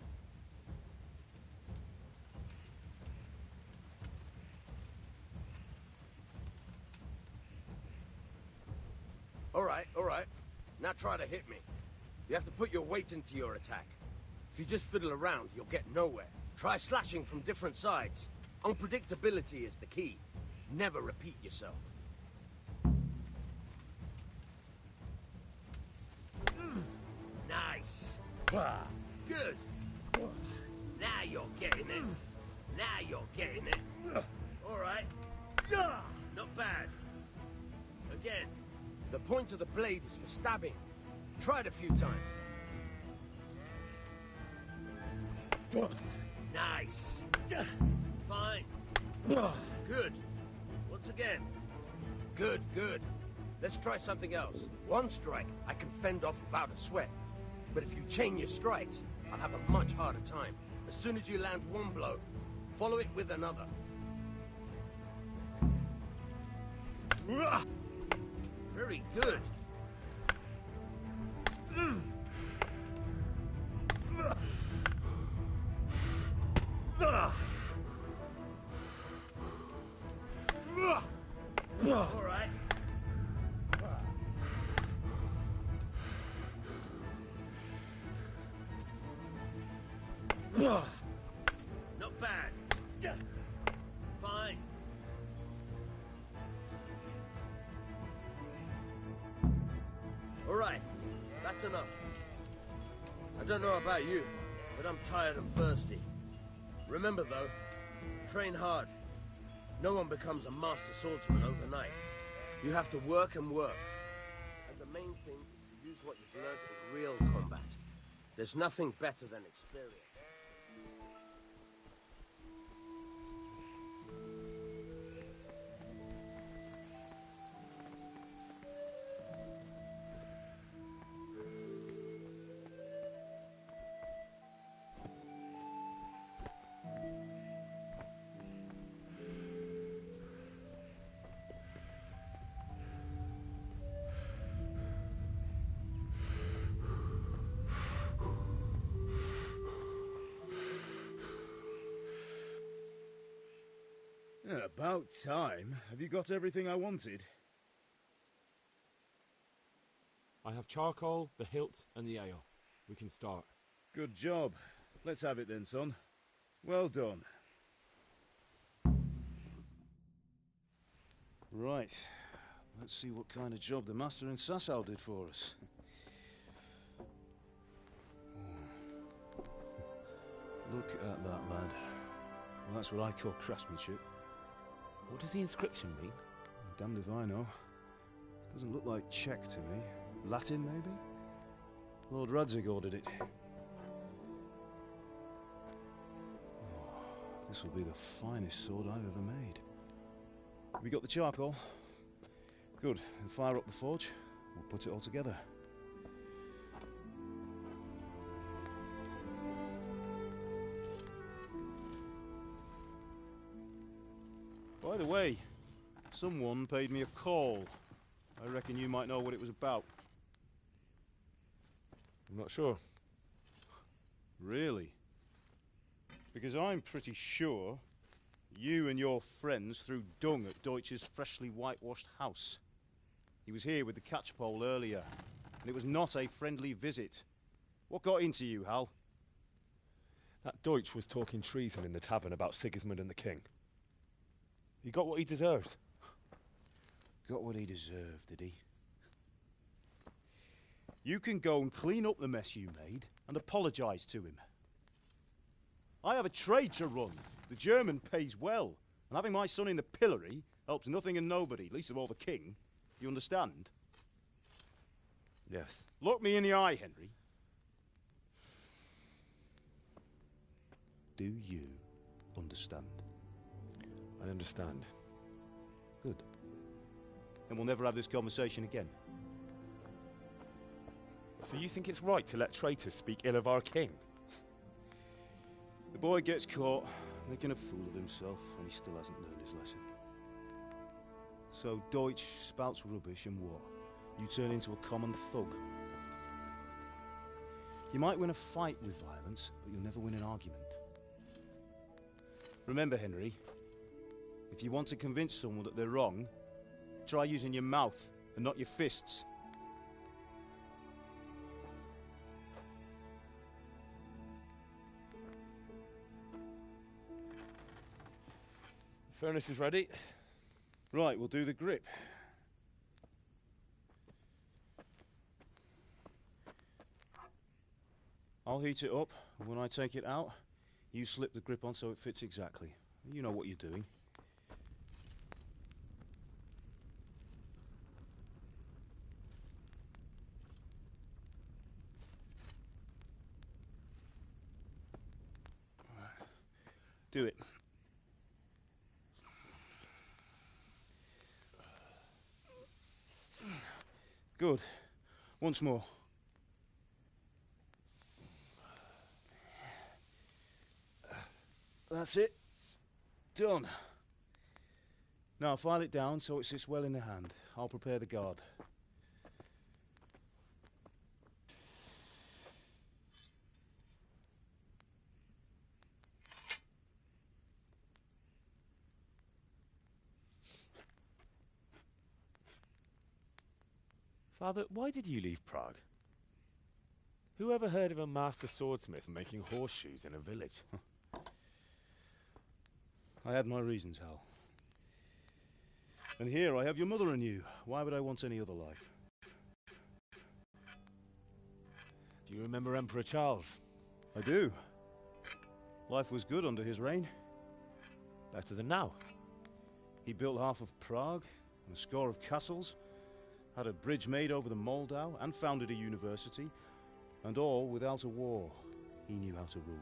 All right. Now try to hit me. You have to put your weight into your attack. If you just fiddle around, you'll get nowhere. Try slashing from different sides. Unpredictability is the key. Never repeat yourself. Nice. Good. Now you're getting it. Now you're getting it. All right. Not bad. Again. The point of the blade is for stabbing. Try it a few times. Nice. Fine. Good. Once again. Good. Let's try something else. One strike I can fend off without a sweat. But if you chain your strikes, I'll have a much harder time. As soon as you land one blow, follow it with another. Very good. All right. Not bad. Fine. All right. That's enough. I don't know about you, but I'm tired and thirsty. Remember, though, train hard. No one becomes a master swordsman overnight. You have to work and work. And the main thing is to use what you've learned in real combat. There's nothing better than experience. About time. Have you got everything I wanted? I have charcoal, the hilt, and the ale. We can start. Good job. Let's have it then, son. Well done. Right. Let's see what kind of job the master in Sasau did for us. Look at that, lad. Well, that's what I call craftsmanship. What does the inscription mean? Damned if I know. Doesn't look like Czech to me. Latin, maybe? Lord Radzig ordered it. Oh, this will be the finest sword I've ever made. Have you got the charcoal? Good. Then fire up the forge. We'll put it all together. By the way, someone paid me a call. I reckon you might know what it was about. I'm not sure. Really? Because I'm pretty sure you and your friends threw dung at Deutsch's freshly whitewashed house. He was here with the catchpole earlier, and it was not a friendly visit. What got into you, Hal? That Deutsch was talking treason in the tavern about Sigismund and the king. He got what he deserved. Got what he deserved, did he? You can go and clean up the mess you made and apologise to him. I have a trade to run. The German pays well, and having my son in the pillory helps nothing and nobody, least of all the king. You understand? Yes. Look me in the eye, Henry. Do you understand? I understand. Good. And we'll never have this conversation again. So you think it's right to let traitors speak ill of our king? The boy gets caught making a fool of himself, and he still hasn't learned his lesson. So Deutsch spouts rubbish, and what? you turn into a common thug. You might win a fight with violence, but you'll never win an argument. Remember, Henry, if you want to convince someone that they're wrong, try using your mouth and not your fists. The furnace is ready. Right, we'll do the grip. I'll heat it up, and when I take it out, you slip the grip on so it fits exactly. You know what you're doing. Do it. Good. Once more. That's it. Done. Now file it down so it sits well in the hand. I'll prepare the guard. Father, why did you leave Prague? Who ever heard of a master swordsmith making horseshoes in a village? I had my reasons, Hal. And here I have your mother and you. Why would I want any other life? Do you remember Emperor Charles? I do. Life was good under his reign. Better than now. He built half of Prague and a score of castles, had a bridge made over the Moldau, and founded a university, and all without a war. He knew how to rule.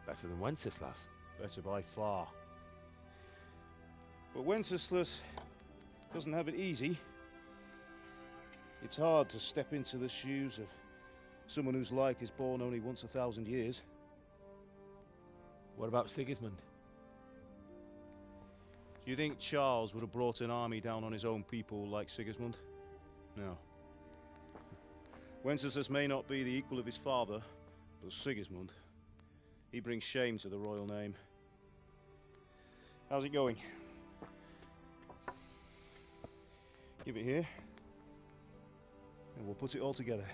Better than Wenceslas. Better by far. But Wenceslas doesn't have it easy. It's hard to step into the shoes of someone whose like is born only once 1,000 years. What about Sigismund? Do you think Charles would have brought an army down on his own people like Sigismund? No. Wenceslas may not be the equal of his father, but Sigismund, he brings shame to the royal name. How's it going? Give it here, and we'll put it all together.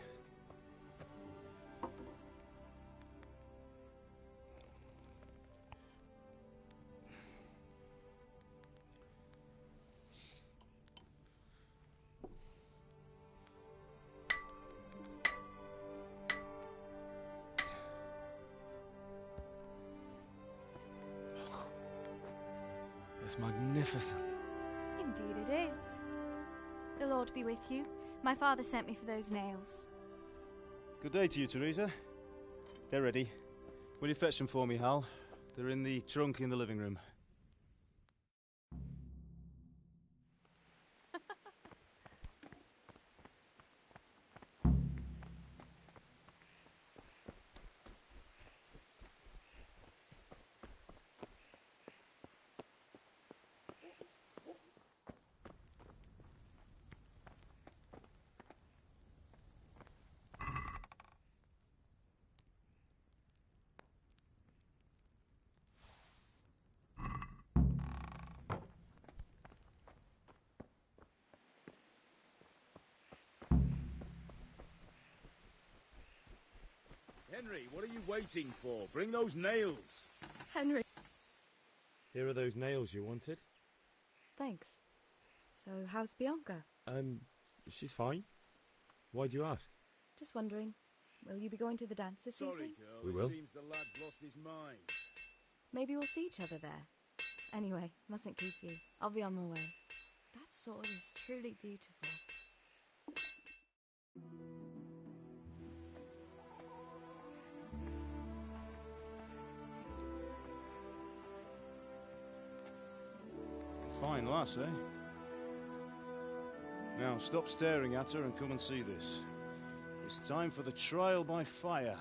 It's magnificent. Indeed it is. The Lord be with you. My father sent me for those nails. Good day to you, Teresa. They're ready. Will you fetch them for me, Hal? They're in the trunk in the living room. Henry, what are you waiting for? Bring those nails. Henry. Here are those nails you wanted. Thanks. So, how's Bianca? She's fine. Why do you ask? Just wondering, will you be going to the dance this evening? Girl, We will. It seems the lad's lost his mind. Maybe we'll see each other there. Anyway, mustn't keep you. I'll be on my way. That sword is truly beautiful. Fine lass, eh? Now, stop staring at her and come and see this. It's time for the trial by fire.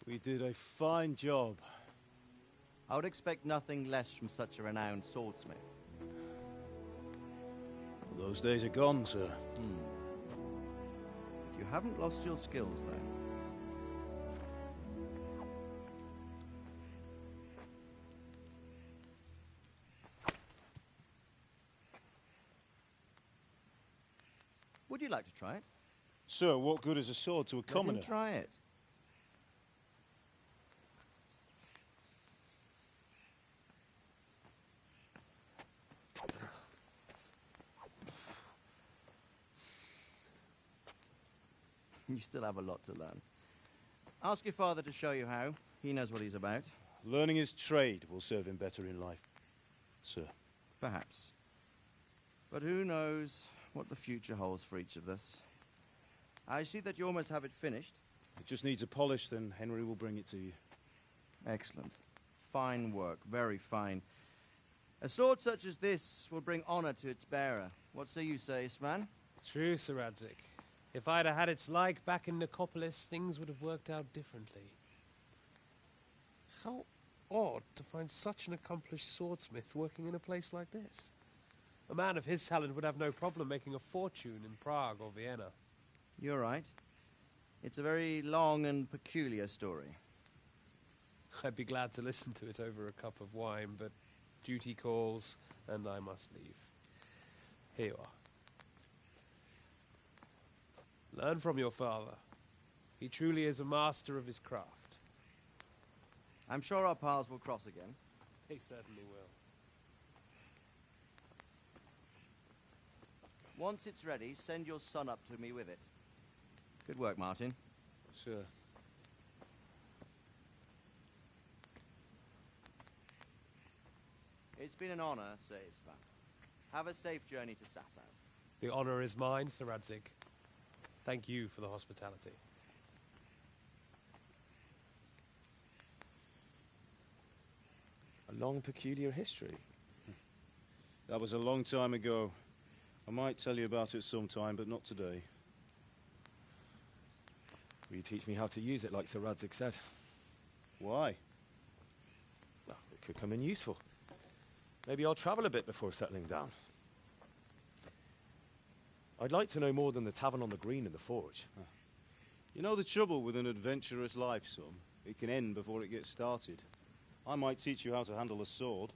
We did a fine job. I would expect nothing less from such a renowned swordsmith. Those days are gone, sir. You haven't lost your skills, though. Would you like to try it? Sir, what good is a sword to a commoner? Let him try it. You still have a lot to learn. Ask your father to show you how. He knows what he's about. Learning his trade will serve him better in life, sir. Perhaps. But who knows what the future holds for each of us. I see that you almost have it finished. It just needs a polish, then Henry will bring it to you. Excellent. Fine work, very fine. A sword such as this will bring honor to its bearer. What say you, Svan? True, Sir Radzig. If I'd have had its like back in Nicopolis, things would have worked out differently. How odd to find such an accomplished swordsmith working in a place like this. A man of his talent would have no problem making a fortune in Prague or Vienna. You're right. It's a very long and peculiar story. I'd be glad to listen to it over a cup of wine, but duty calls, and I must leave. Here you are. Learn from your father. He truly is a master of his craft. I'm sure our paths will cross again. They certainly will. Once it's ready, send your son up to me with it. Good work, Martin. Sure. It's been an honor, Sir Isvan. Have a safe journey to Sasau. The honor is mine, Sir Radzig. Thank you for the hospitality. A long, peculiar history. That was a long time ago. I might tell you about it sometime, but not today. Will you teach me how to use it, like Sir Radzig said? Why? Well, it could come in useful. Maybe I'll travel a bit before settling down. I'd like to know more than the tavern on the green and the forge. You know the trouble with an adventurous life, son? It can end before it gets started. I might teach you how to handle a sword,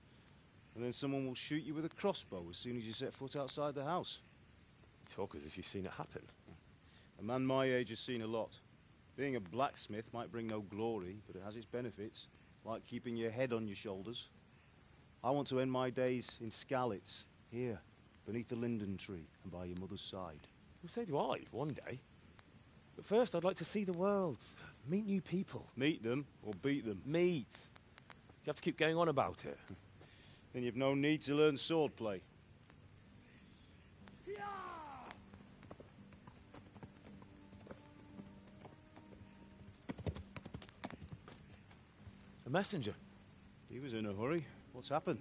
and then someone will shoot you with a crossbow as soon as you set foot outside the house. You talk as if you've seen it happen. A man my age has seen a lot. Being a blacksmith might bring no glory, but it has its benefits, like keeping your head on your shoulders. I want to end my days in Skalitz, here, beneath the linden tree and by your mother's side. Well, so do I, one day. But first, I'd like to see the world, meet new people. Meet them or beat them? Meet. You have to keep going on about it. Then you've no need to learn swordplay. A messenger. He was in a hurry. What's happened?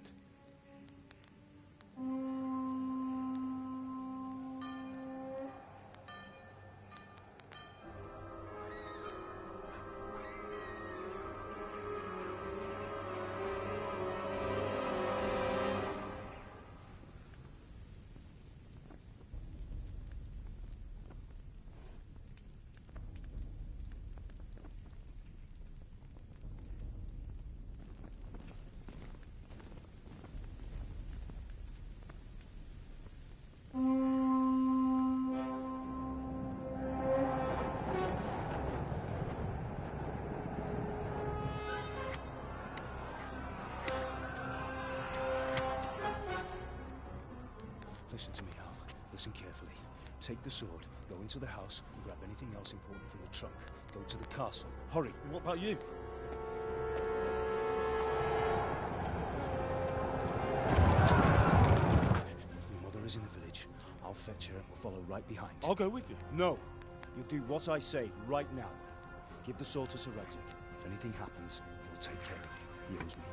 Listen to me, Hal. Listen carefully. Take the sword, go into the house, and grab anything else important from the trunk. Go to the castle. Hurry. And what about you? Your mother is in the village. I'll fetch her and we'll follow right behind. I'll go with you. No. You'll do what I say right now. Give the sword to Sir Radzig. If anything happens, he'll take care of you. He owes me.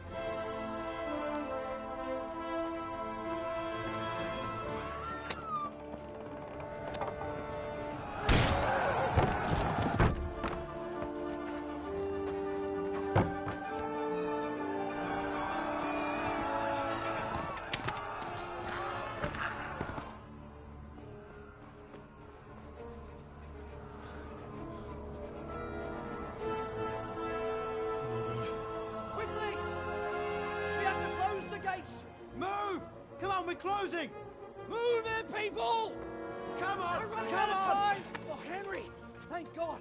closing! Move it, people! Come on! We're running Come out of on! time! Oh, Henry! Thank God!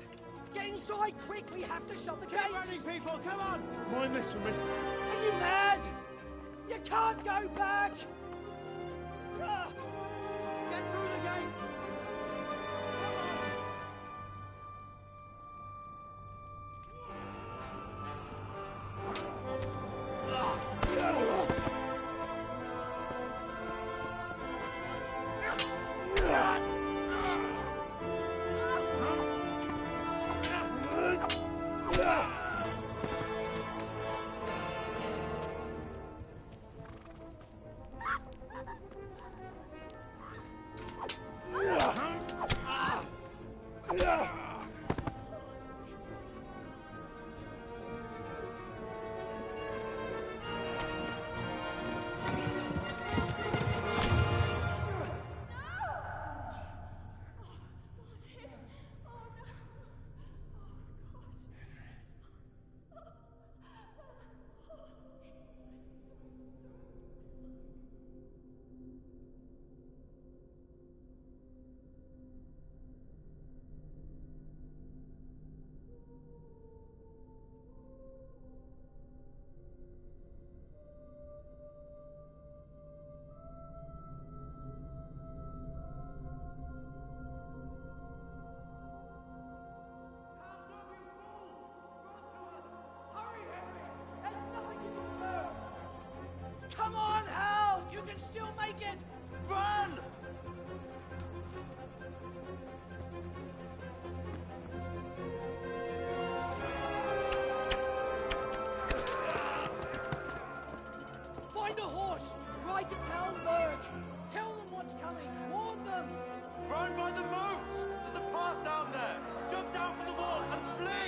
Get inside quick! We have to shut the gates! Get running, people! Come on! Mind this for me. Are you mad? You can't go back! Ah! Get through the gates! Come on, Hal! You can still make it! Run! Find a horse! Ride to Talmberg! Tell them what's coming! Warn them! Run by the moat! There's a path down there! Jump down from the wall and flee!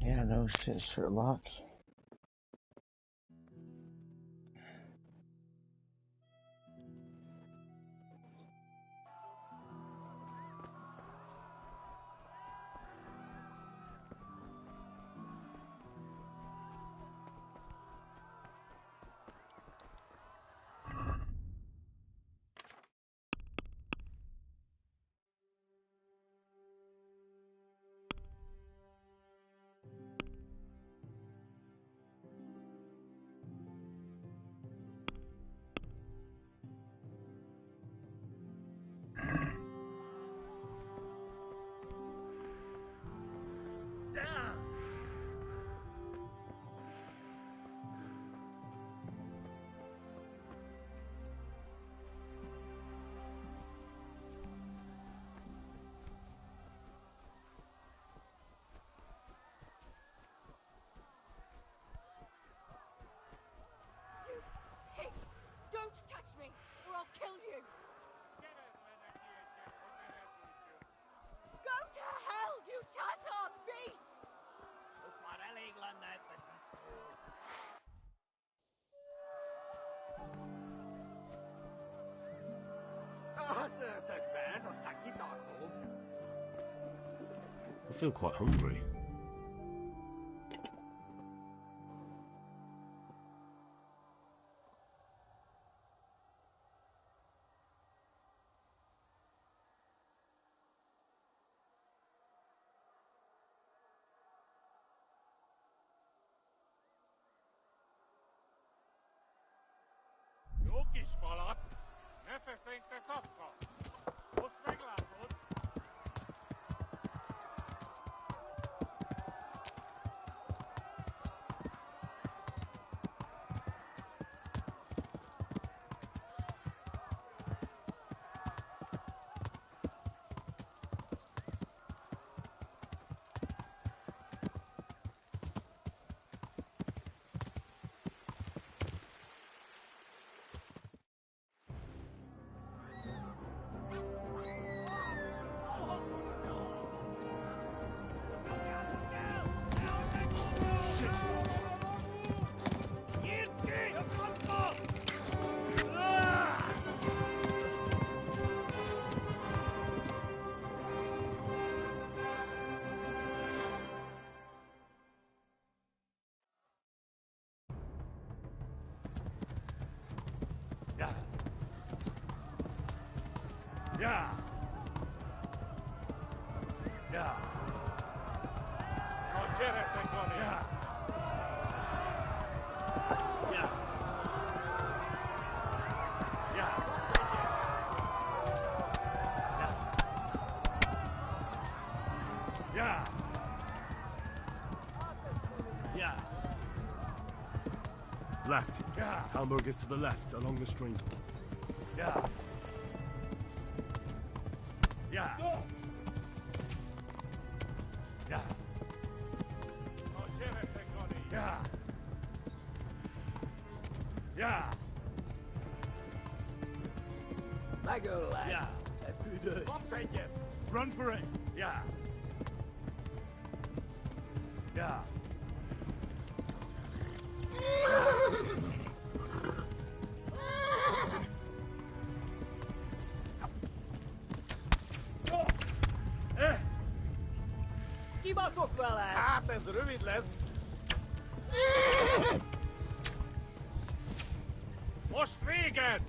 Yeah, no shit, Sherlock. Don't touch me, or I'll kill you! Go to hell, you Tatar beast! I feel quite hungry. Spala. Nefe fängte Kopfko. Muss weglassen. Yeah. Yeah. Non c'era secondo. Yeah. Yeah. Yeah. Yeah. Yeah. Left. Yeah. Talmberg is to the left, along the stream. Yeah. Yeah. Yeah. Yeah. Yeah. Maggle, lad. Yeah. Run for it. Yeah. Yeah. Kibaszok vele! Hát ez rövid lesz. Most véget!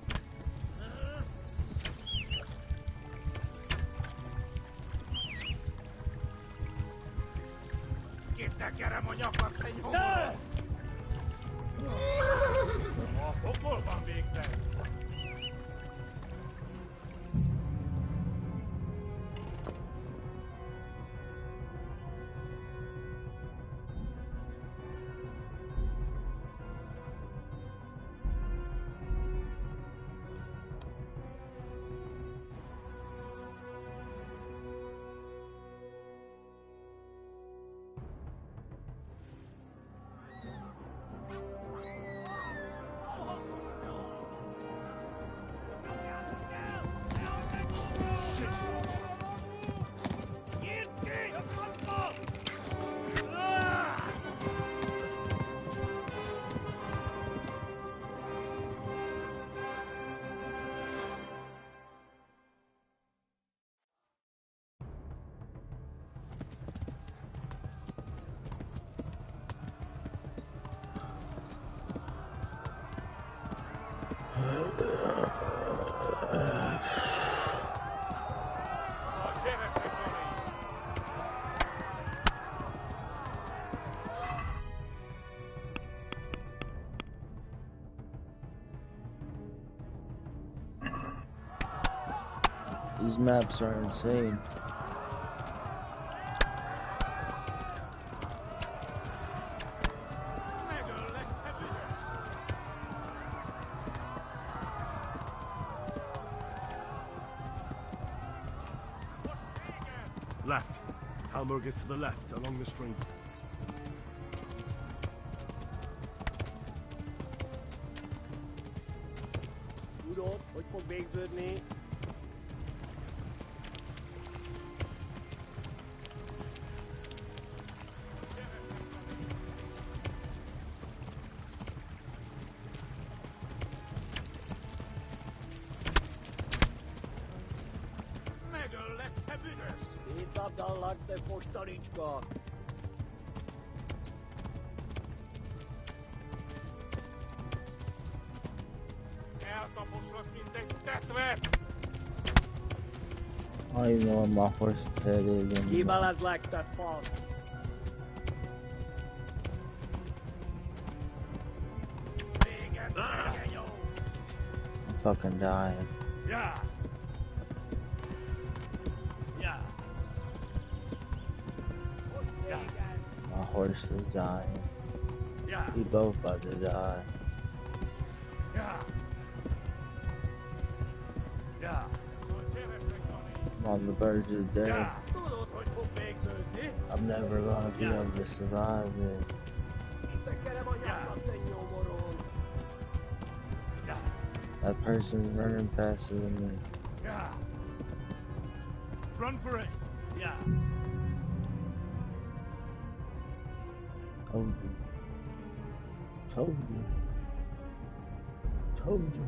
Kitekerem a nyakat, te nyomorod! A pokolban végzett! These maps are insane. Left. Talmberg is to the left, along the stream. Tudod, hogy fog végződni? Megöllek, te büdös! Szétszabdallak, te fostanicska! Eltaposlak, mint egy tetvet! I don't even know where my horse's head is anymore. Kibalazlak, te fasz! I'm fucking dying. Yeah. Yeah. Yeah. My horse is dying. Yeah. We both about to die. Yeah. Yeah. I'm on the verge of death. Yeah. Tudod, hogy fog végződni? I'm never gonna be able to survive it. Kitekerem a nyakat, te nyomorod! That person's running faster than me. Yeah. Run for it. Yeah. Told you. Told you. Told you.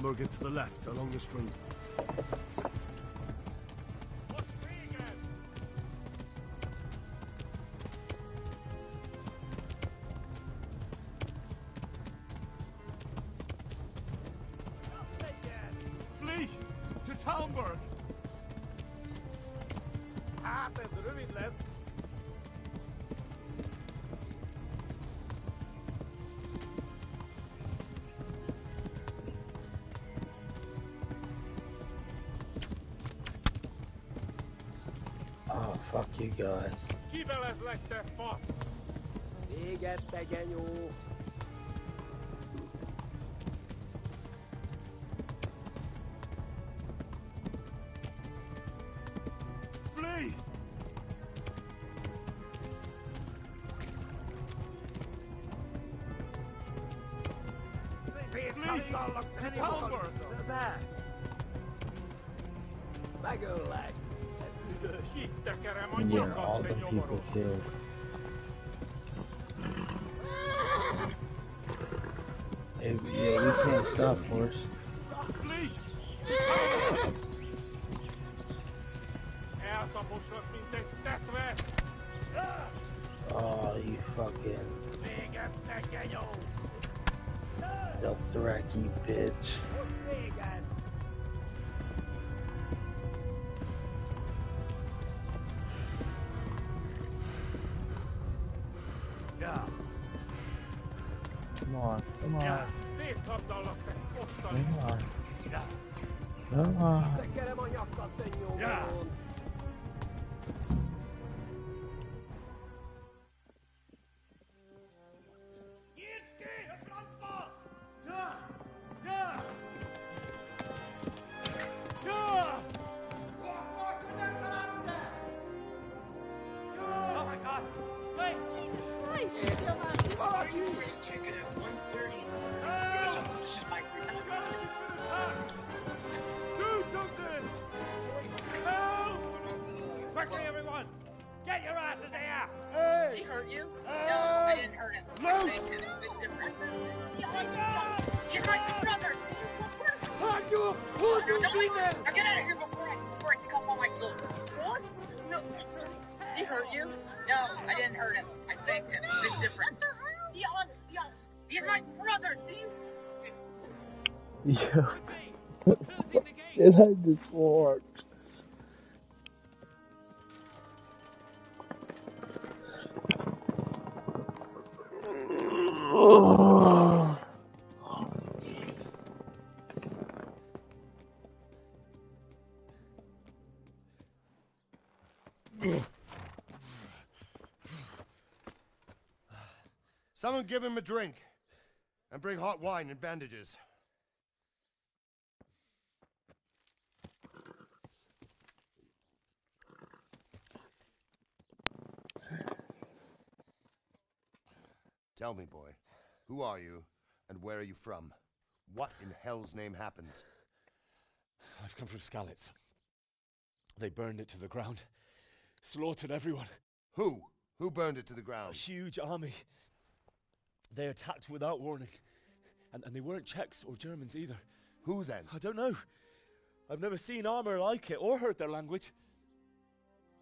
Townburg is to the left, along the stream. Flee! To Townburg! Oh, fuck you guys. Kiveles lett te fasz! Véget tegyen jó! Flee! Flee! To Townburg! Megöllek! Tekerem a I'm getting all nyakat, the te people nyomoros! killed. Hey, yeah, we can't stop horse. Flee! To Townburg! Eltaposlak, mint egy tetve! Oh, you fucking Véget tegyen jó! Dothraki bitch. Véget! Come on, come on, Szétszabdallak, te ostani! come on. Come on. Tekerem a nyakat, te nyomoros! Oh my god! Wait! Jesus Christ! Check it out, 1:30. This is my do something! Help! Quickly, everyone! Get your asses here! Hey! Did he hurt you? No, I didn't hurt him. Loose! Big difference. He's my brother! Who's Now get out of here before I can come on my clothes. What? No. Did he hurt you? No, I didn't hurt him. I thanked him. Big difference. Be honest. He's my brother. Do you? Yo. What the fuck did I just fart? Someone give him a drink. And bring hot wine and bandages. Tell me, boy, who are you and where are you from? What in hell's name happened? I've come from Skalitz. They burned it to the ground. Slaughtered everyone. Who? Who burned it to the ground? A huge army. They attacked without warning. And they weren't Czechs or Germans either. Who then? I don't know. I've never seen armor like it or heard their language.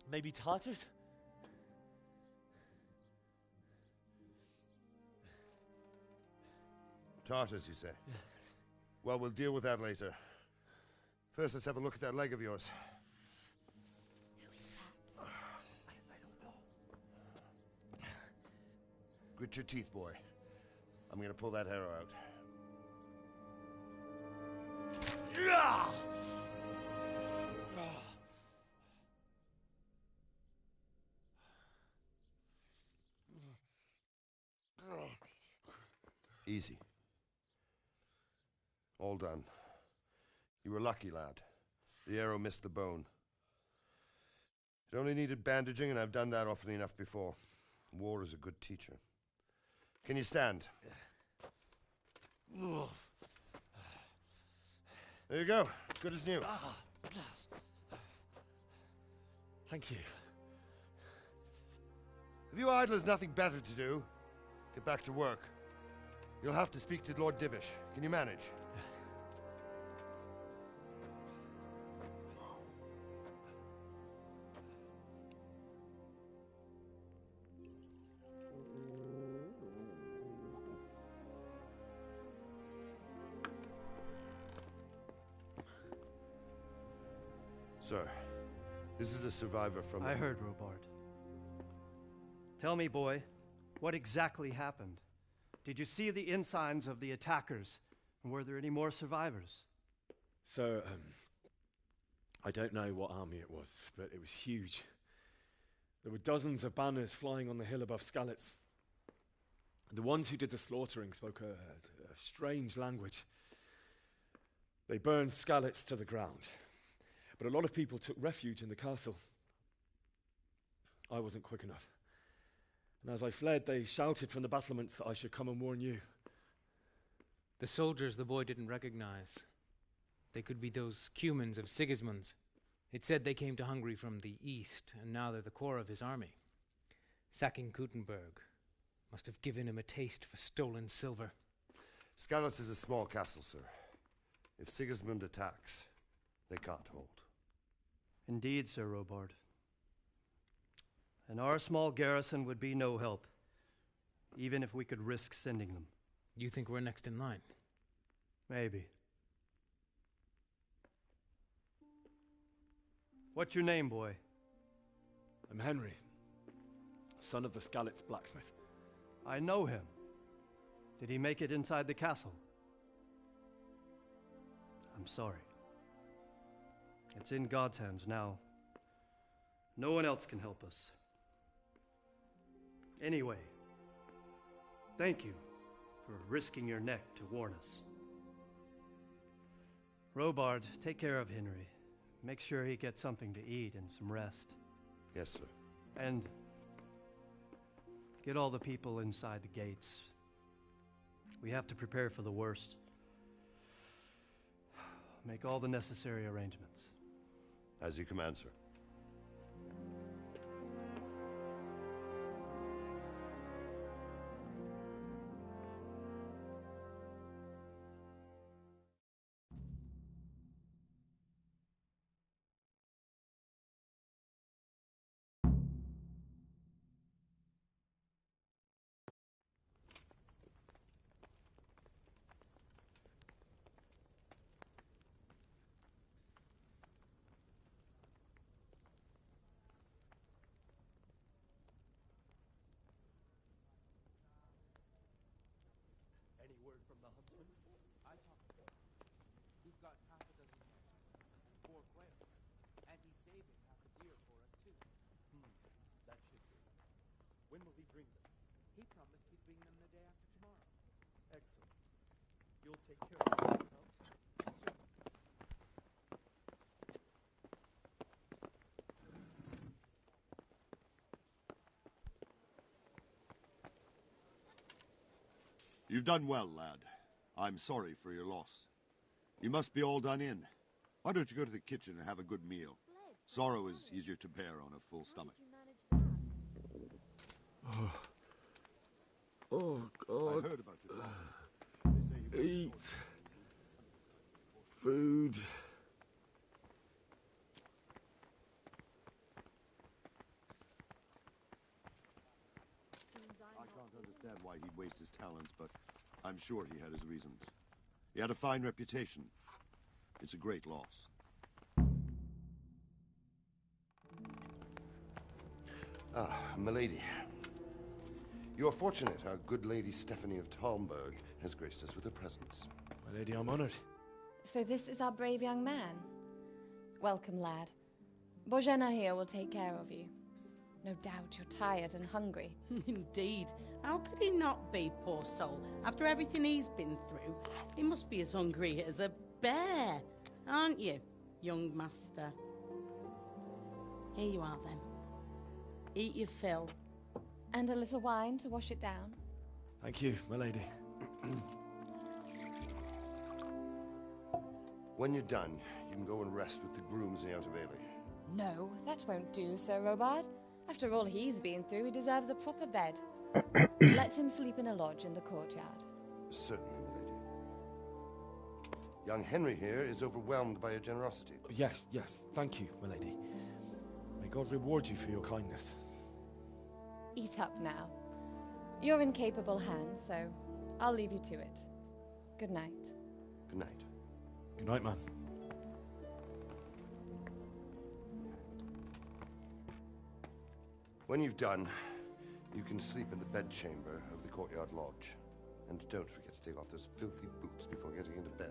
Maybe Tatars? Tartars, you say? Well, we'll deal with that later. First, let's have a look at that leg of yours. Grit your teeth, boy. I'm gonna pull that arrow out. Easy. All done. You were lucky, lad. The arrow missed the bone. It only needed bandaging, and I've done that often enough before. War is a good teacher. Can you stand? There you go. Good as new. Thank you. If you idlers nothing better to do, get back to work. You'll have to speak to Lord Divish. Can you manage? Sir, this is a survivor from... I heard, Robard. Tell me, boy, what exactly happened? Did you see the ensigns of the attackers? And were there any more survivors? So, I don't know what army it was, but it was huge. There were dozens of banners flying on the hill above Skalitz. The ones who did the slaughtering spoke a strange language. They burned Skalitz to the ground, but a lot of people took refuge in the castle. I wasn't quick enough. And as I fled, they shouted from the battlements that I should come and warn you. The soldiers the boy didn't recognize. They could be those Cumans of Sigismund's. It said they came to Hungary from the east, and now they're the core of his army. Sacking Kuttenberg must have given him a taste for stolen silver. Skalitz is a small castle, sir. If Sigismund attacks, they can't hold. Indeed, Sir Robard. And our small garrison would be no help, even if we could risk sending them. You think we're next in line? Maybe. What's your name, boy? I'm Henry, son of the Skalitz blacksmith. I know him. Did he make it inside the castle? I'm sorry. It's in God's hands now. No one else can help us. Anyway, thank you for risking your neck to warn us. Robard, take care of Henry. Make sure he gets something to eat and some rest. Yes, sir. And get all the people inside the gates. We have to prepare for the worst. Make all the necessary arrangements. As you command, sir. Any word from the huntsman? I talked to him. He's got half a dozen hens and 4 quail, and he's saving half a deer for us too. That should do. When will he bring them? He promised he'd bring them the day after tomorrow. Excellent. You'll take care of them, huh? You've done well, lad. I'm sorry for your loss. You must be all done in. Why don't you go to the kitchen and have a good meal? Sorrow is easier to bear on a full stomach. Oh, God. I heard about your problem. They say you Eat. Food. I can't understand why he'd waste his talents, but I'm sure he had his reasons. He had a fine reputation. It's a great loss. Ah, milady. You are fortunate our good lady Stephanie of Talmberg has graced us with her presence. My lady, I'm honored. So this is our brave young man. Welcome, lad. Bozhena here will take care of you. No doubt you're tired and hungry. Indeed. How could he not be, poor soul? After everything he's been through, he must be as hungry as a bear, aren't you, young master? Here you are, then. Eat your fill. And a little wine to wash it down. Thank you, my lady. When you're done, you can go and rest with the grooms in the Outer Bailey. No, that won't do, Sir Robard. After all he's been through, he deserves a proper bed. Let him sleep in a lodge in the courtyard. Certainly, milady. Young Henry here is overwhelmed by your generosity. Yes, yes. Thank you, my lady. May God reward you for your kindness. Eat up now. You're in capable hands, so I'll leave you to it. Good night. Good night. Good night, man. When you've done, you can sleep in the bedchamber of the courtyard lodge. And don't forget to take off those filthy boots before getting into bed.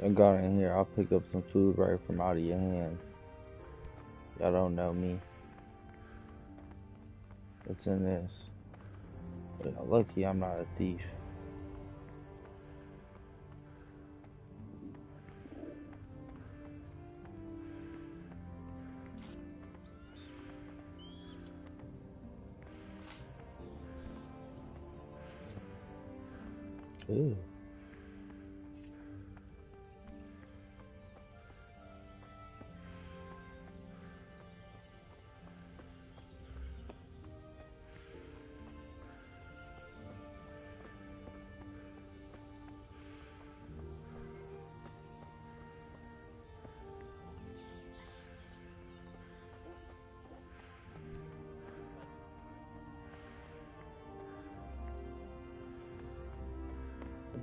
I got in here, I'll pick up some food right from out of your hands. Y'all don't know me. What's in this? Yeah, lucky I'm not a thief. Ew.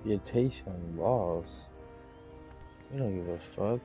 Reputation loss. You don't give a fuck.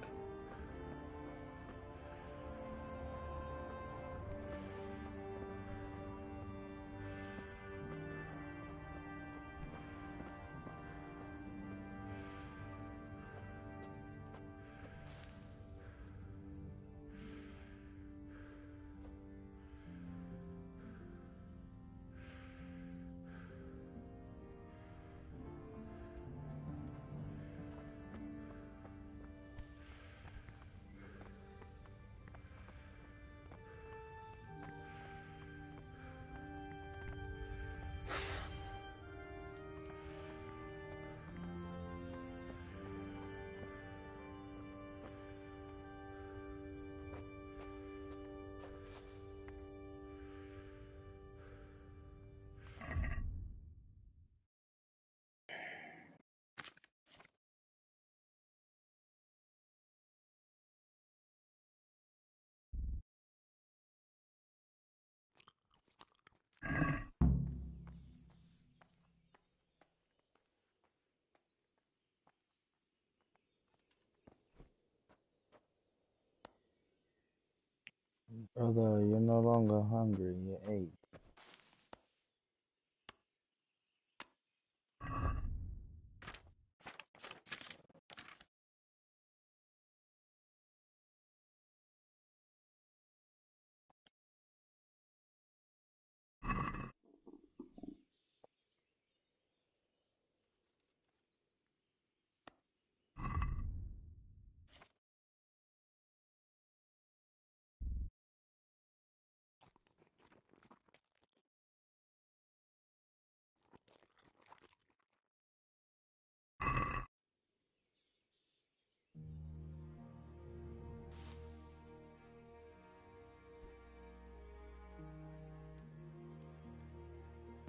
Brother, you're no longer hungry, you ate.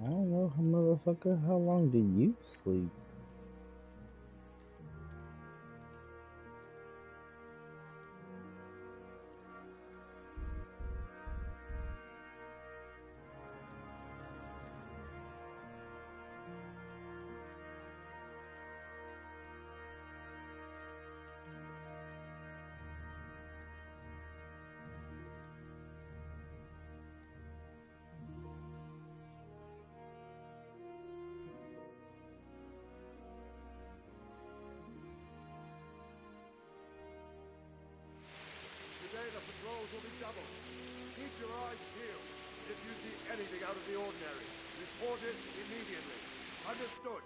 I don't know, motherfucker, how long do you sleep? this immediately. Understood?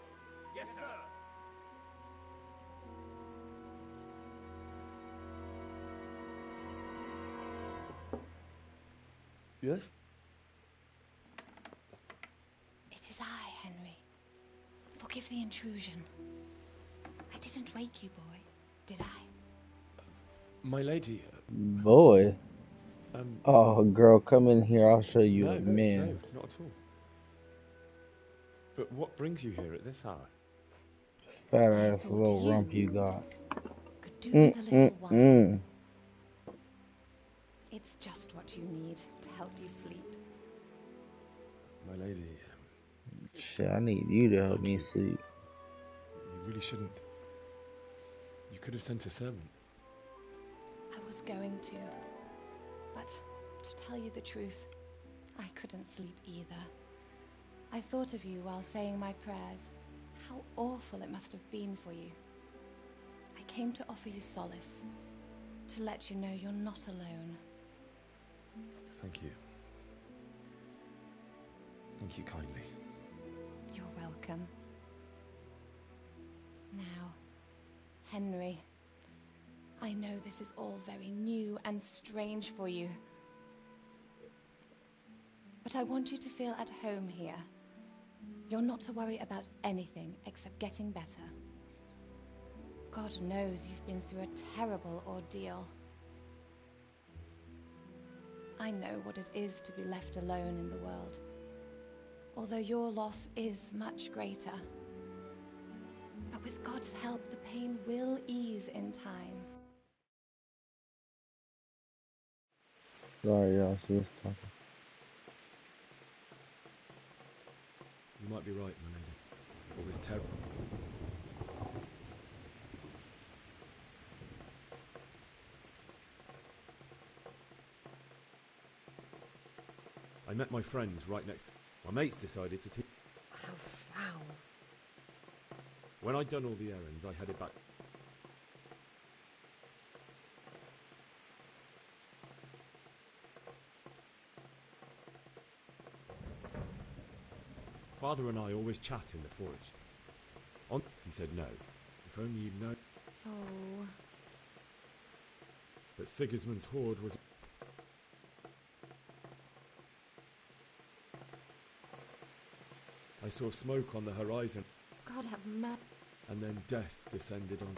Yes, sir. Yes? It is I, Henry. Forgive the intrusion. I didn't wake you, boy, did I? My lady. Boy. Oh, girl, come in here. I'll show you No, a man. no, not at all. But what brings you here at this hour? Fat ass little rump you got. Could do with a little wine. It's just what you need to help you sleep. My lady. Shit, I need you to help me sleep. You really shouldn't. You could have sent a servant. I was going to. But to tell you the truth, I couldn't sleep either. I thought of you while saying my prayers. How awful it must have been for you. I came to offer you solace. To let you know you're not alone. Thank you. Thank you kindly. You're welcome. Now, Henry, I know this is all very new and strange for you. But I want you to feel at home here. You're not to worry about anything except getting better. God knows you've been through a terrible ordeal. I know what it is to be left alone in the world, although your loss is much greater. But with God's help, the pain will ease in time. Sorry, y'all. She was talking. You might be right, my lady. It was terrible. I met my friends right next. My mates decided to teach. How foul. When I'd done all the errands, I headed back. Father and I always chat in the forge. He said no. If only you'd known. Oh. But Sigismund's horde was. I saw smoke on the horizon. God have mercy. And then death descended on.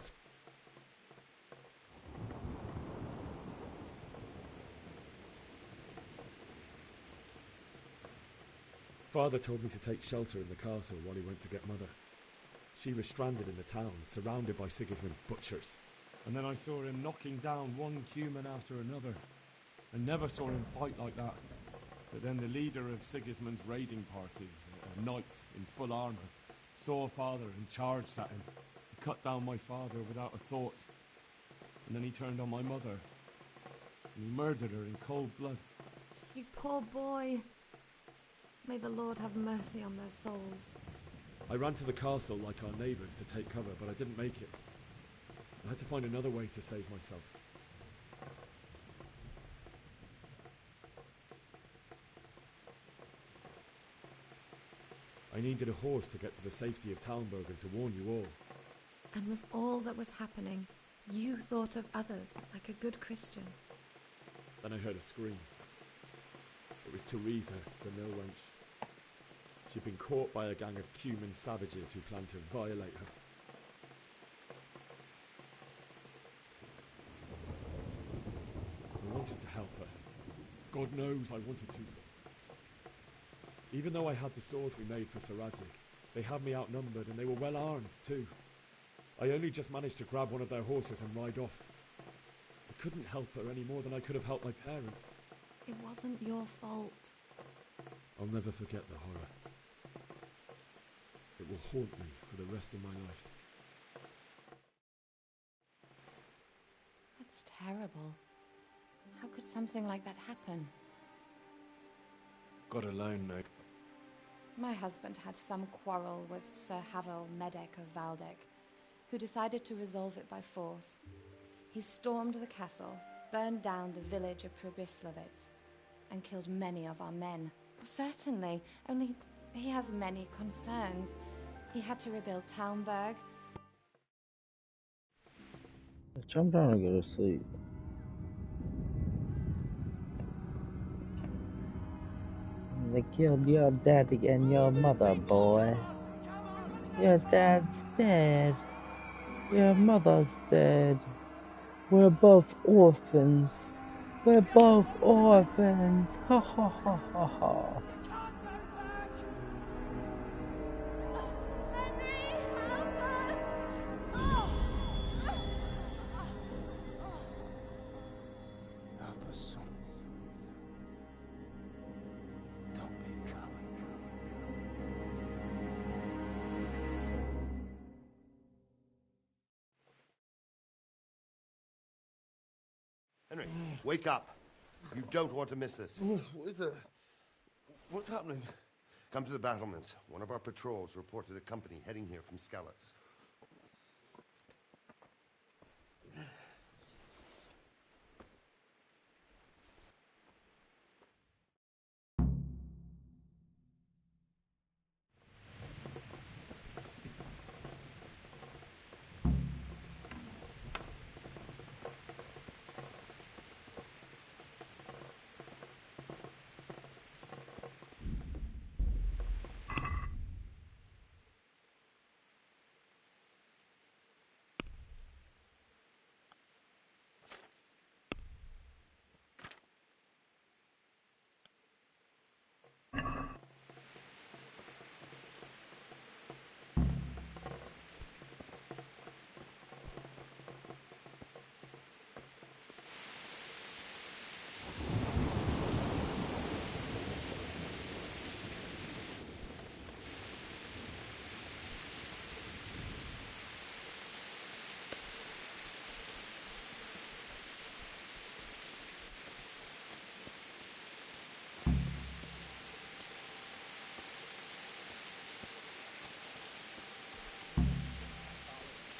Father told me to take shelter in the castle while he went to get Mother. She was stranded in the town, surrounded by Sigismund's butchers. And then I saw him knocking down one Cuman after another. I never saw him fight like that. But then the leader of Sigismund's raiding party, a knight in full armour, saw Father and charged at him. He cut down my father without a thought. And then he turned on my mother. And he murdered her in cold blood. You poor boy. May the Lord have mercy on their souls. I ran to the castle like our neighbours to take cover, but I didn't make it. I had to find another way to save myself. I needed a horse to get to the safety of Talmberg and to warn you all. And with all that was happening, you thought of others like a good Christian. Then I heard a scream. It was Teresa, the mill wench. She'd been caught by a gang of Cuman savages who planned to violate her. I wanted to help her. God knows I wanted to. Even though I had the sword we made for Sir Radzig, they had me outnumbered and they were well armed too. I only just managed to grab one of their horses and ride off. I couldn't help her any more than I could have helped my parents. It wasn't your fault. I'll never forget the horror. It will haunt me for the rest of my life. That's terrible. How could something like that happen? God alone knows. My husband had some quarrel with Sir Havel Medek of Valdek, who decided to resolve it by force. He stormed the castle, burned down the village of Pribyslavitz, and killed many of our men. Certainly, only He has many concerns. He had to rebuild Talmberg. I'm trying to go to sleep. They killed your daddy and your mother, boy. Your dad's dead. Your mother's dead. We're both orphans. We're both orphans. Ha ha ha ha ha. Help us, son. Don't be a coward. Henry, wake up. You don't want to miss this. What is it? What's happening? Come to the battlements. One of our patrols reported a company heading here from Skalitz.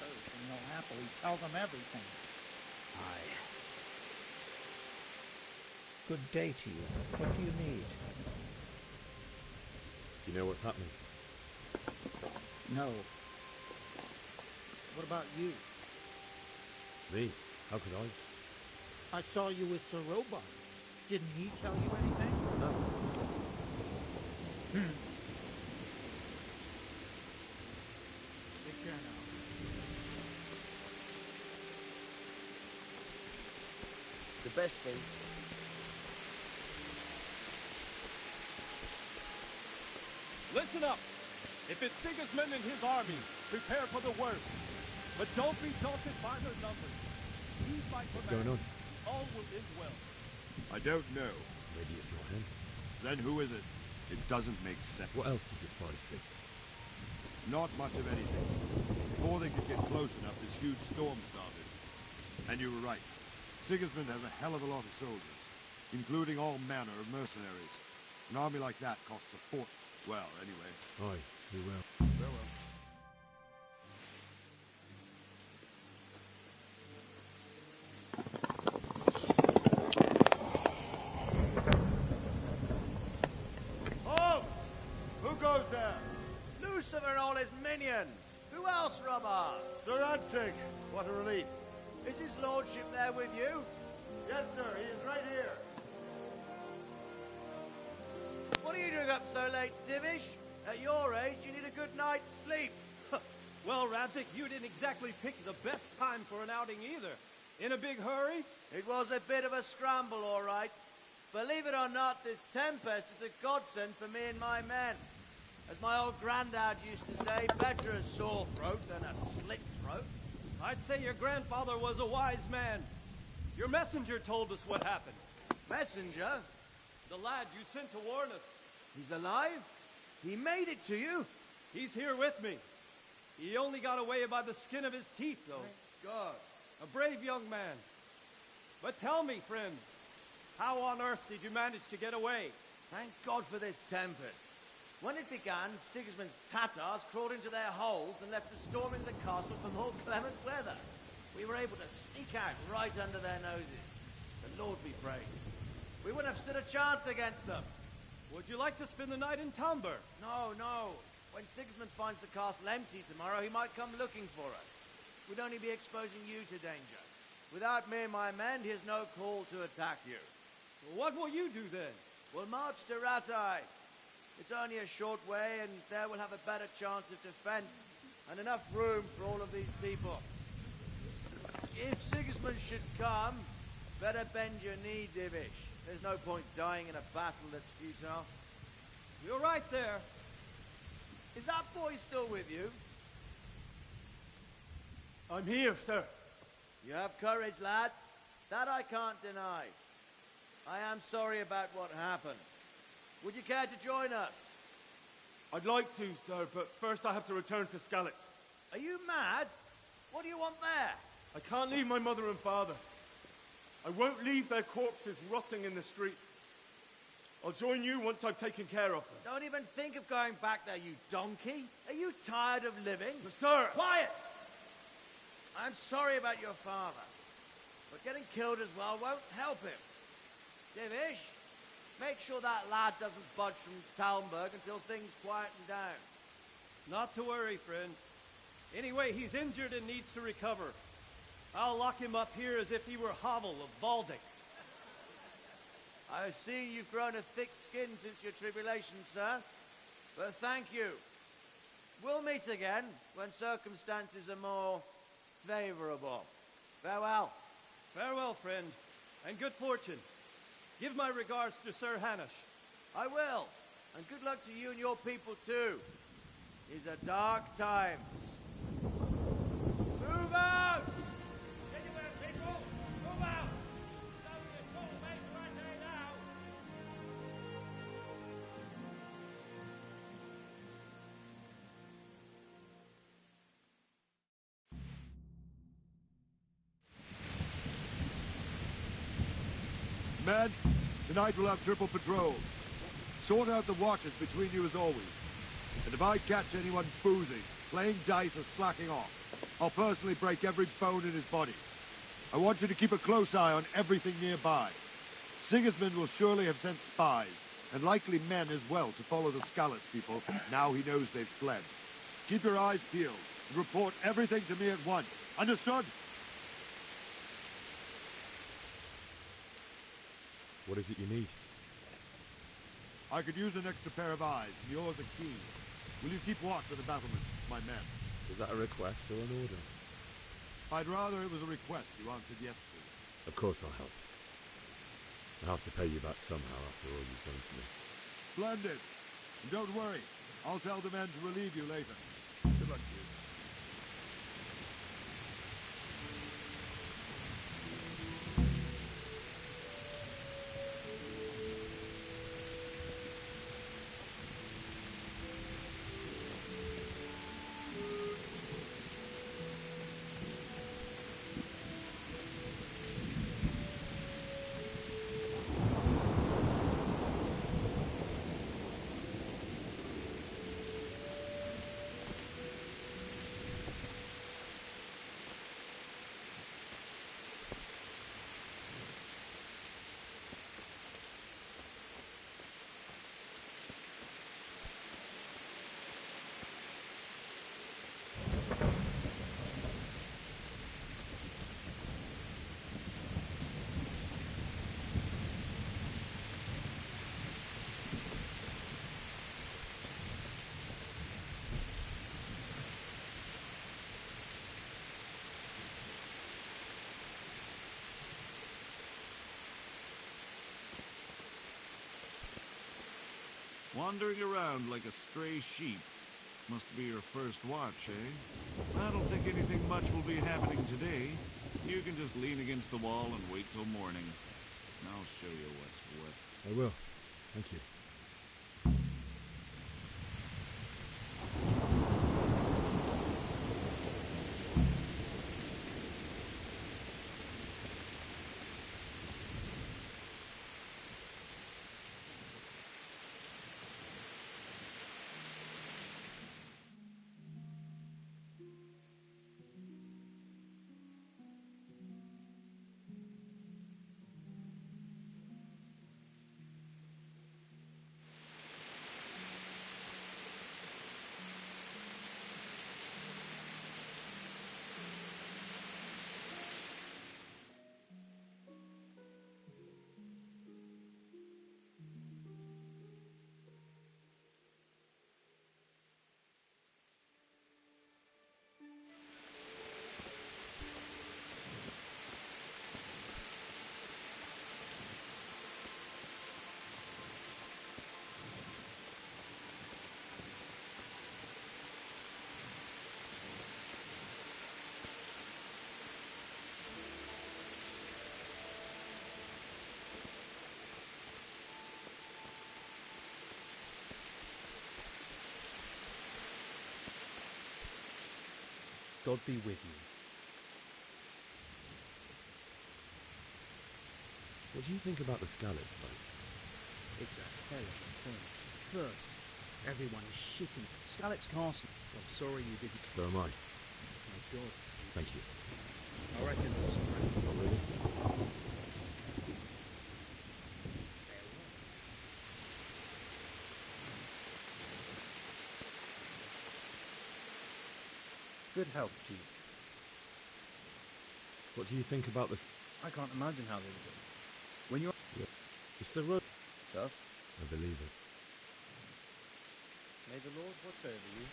And you'll happily tell them everything. Aye. Good day to you. What do you need? Do you know what's happening? No. What about you? Me? How could I? I saw you with Sir Robot. Didn't he tell you anything? No. Take care now. The best thing. Listen up! If it's Sigismund and his army, prepare for the worst. But don't be daunted by their numbers. He's my What's commander. going on? All will end well. I don't know. Maybe it's not him. Then who is it? It doesn't make sense. What else did this party see? Not much of anything. Before they could get close enough, this huge storm started. And you were right. Sigismund has a hell of a lot of soldiers, including all manner of mercenaries. An army like that costs a fort. Well, anyway. Aye, he will. Farewell. Halt! Who goes there? Lucifer and all his minions. Who else, Robert? Sir Ansig, what a relief. Is his lordship there with you? Yes, sir, he is right here. What are you doing up so late, Divish? At your age, you need a good night's sleep. Well, Radzik, you didn't exactly pick the best time for an outing either. In a big hurry? It was a bit of a scramble, all right. Believe it or not, this tempest is a godsend for me and my men. As my old granddad used to say, better a sore throat than a slit throat. I'd say your grandfather was a wise man. Your messenger told us what happened. Messenger? The lad you sent to warn us. He's alive? He made it to you? He's here with me. He only got away by the skin of his teeth, though. Thank God. A brave young man. But tell me, friend, how on earth did you manage to get away? Thank God for this tempest. When it began, Sigismund's Tatars crawled into their holes and left a storm into the castle for more clement weather. We were able to sneak out right under their noses. The Lord be praised. We wouldn't have stood a chance against them. Would you like to spend the night in Townburg? No, no. When Sigismund finds the castle empty tomorrow, he might come looking for us. We'd only be exposing you to danger. Without me and my men, he has no call to attack you. What will you do then? We'll march to Ratai. It's only a short way, and there we'll have a better chance of defense, and enough room for all of these people. If Sigismund should come, better bend your knee, Divish. There's no point dying in a battle that's futile. You're right there. Is that boy still with you? I'm here, sir. You have courage, lad. That I can't deny. I am sorry about what happened. Would you care to join us? I'd like to, sir, but first I have to return to Skalitz. Are you mad? What do you want there? I can't leave my mother and father. I won't leave their corpses rotting in the street. I'll join you once I've taken care of them. Don't even think of going back there, you donkey. Are you tired of living? But sir! Quiet! I'm sorry about your father, but getting killed as well won't help him. Divish, make sure that lad doesn't budge from Talmberg until things quieten down. Not to worry, friend. Anyway, he's injured and needs to recover. I'll lock him up here as if he were Havel of Baldic. I see you've grown a thick skin since your tribulation, sir. But thank you. We'll meet again when circumstances are more favorable. Farewell. Farewell, friend, and good fortune. Give my regards to Sir Hanush. I will. And good luck to you and your people, too. These are dark times. Move out! Anywhere, people! Move out! Don't be a fool, mate, right there now! Men, tonight we'll have triple patrols. Sort out the watches between you as always. And if I catch anyone boozing, playing dice or slacking off, I'll personally break every bone in his body. I want you to keep a close eye on everything nearby. Sigismund will surely have sent spies, and likely men as well, to follow the Skalitz people now he knows they've fled. Keep your eyes peeled, and report everything to me at once. Understood? What is it you need? I could use an extra pair of eyes, and yours are keen. Will you keep watch of the battlements, my men? Is that a request or an order? I'd rather it was a request you answered yes to. Of course I'll help. I'll have to pay you back somehow after all you've done for me. Splendid. And don't worry. I'll tell the men to relieve you later. Good luck to you. Wandering around like a stray sheep. Must be your first watch, eh? I don't think anything much will be happening today. You can just lean against the wall and wait till morning. I'll show you what's what. I will. Thank you. God be with you. What do you think about the Scalets fight? It's a hell of a turn. First, everyone is shitting. Scarlet's Castle. I'm sorry you didn't. So am I. My God. Thank you. I reckon that's right. Not really. Good health to you. What do you think about this? I can't imagine how they would do. When you're... Yeah. It's the road. Sir? I believe it. May the Lord watch over you.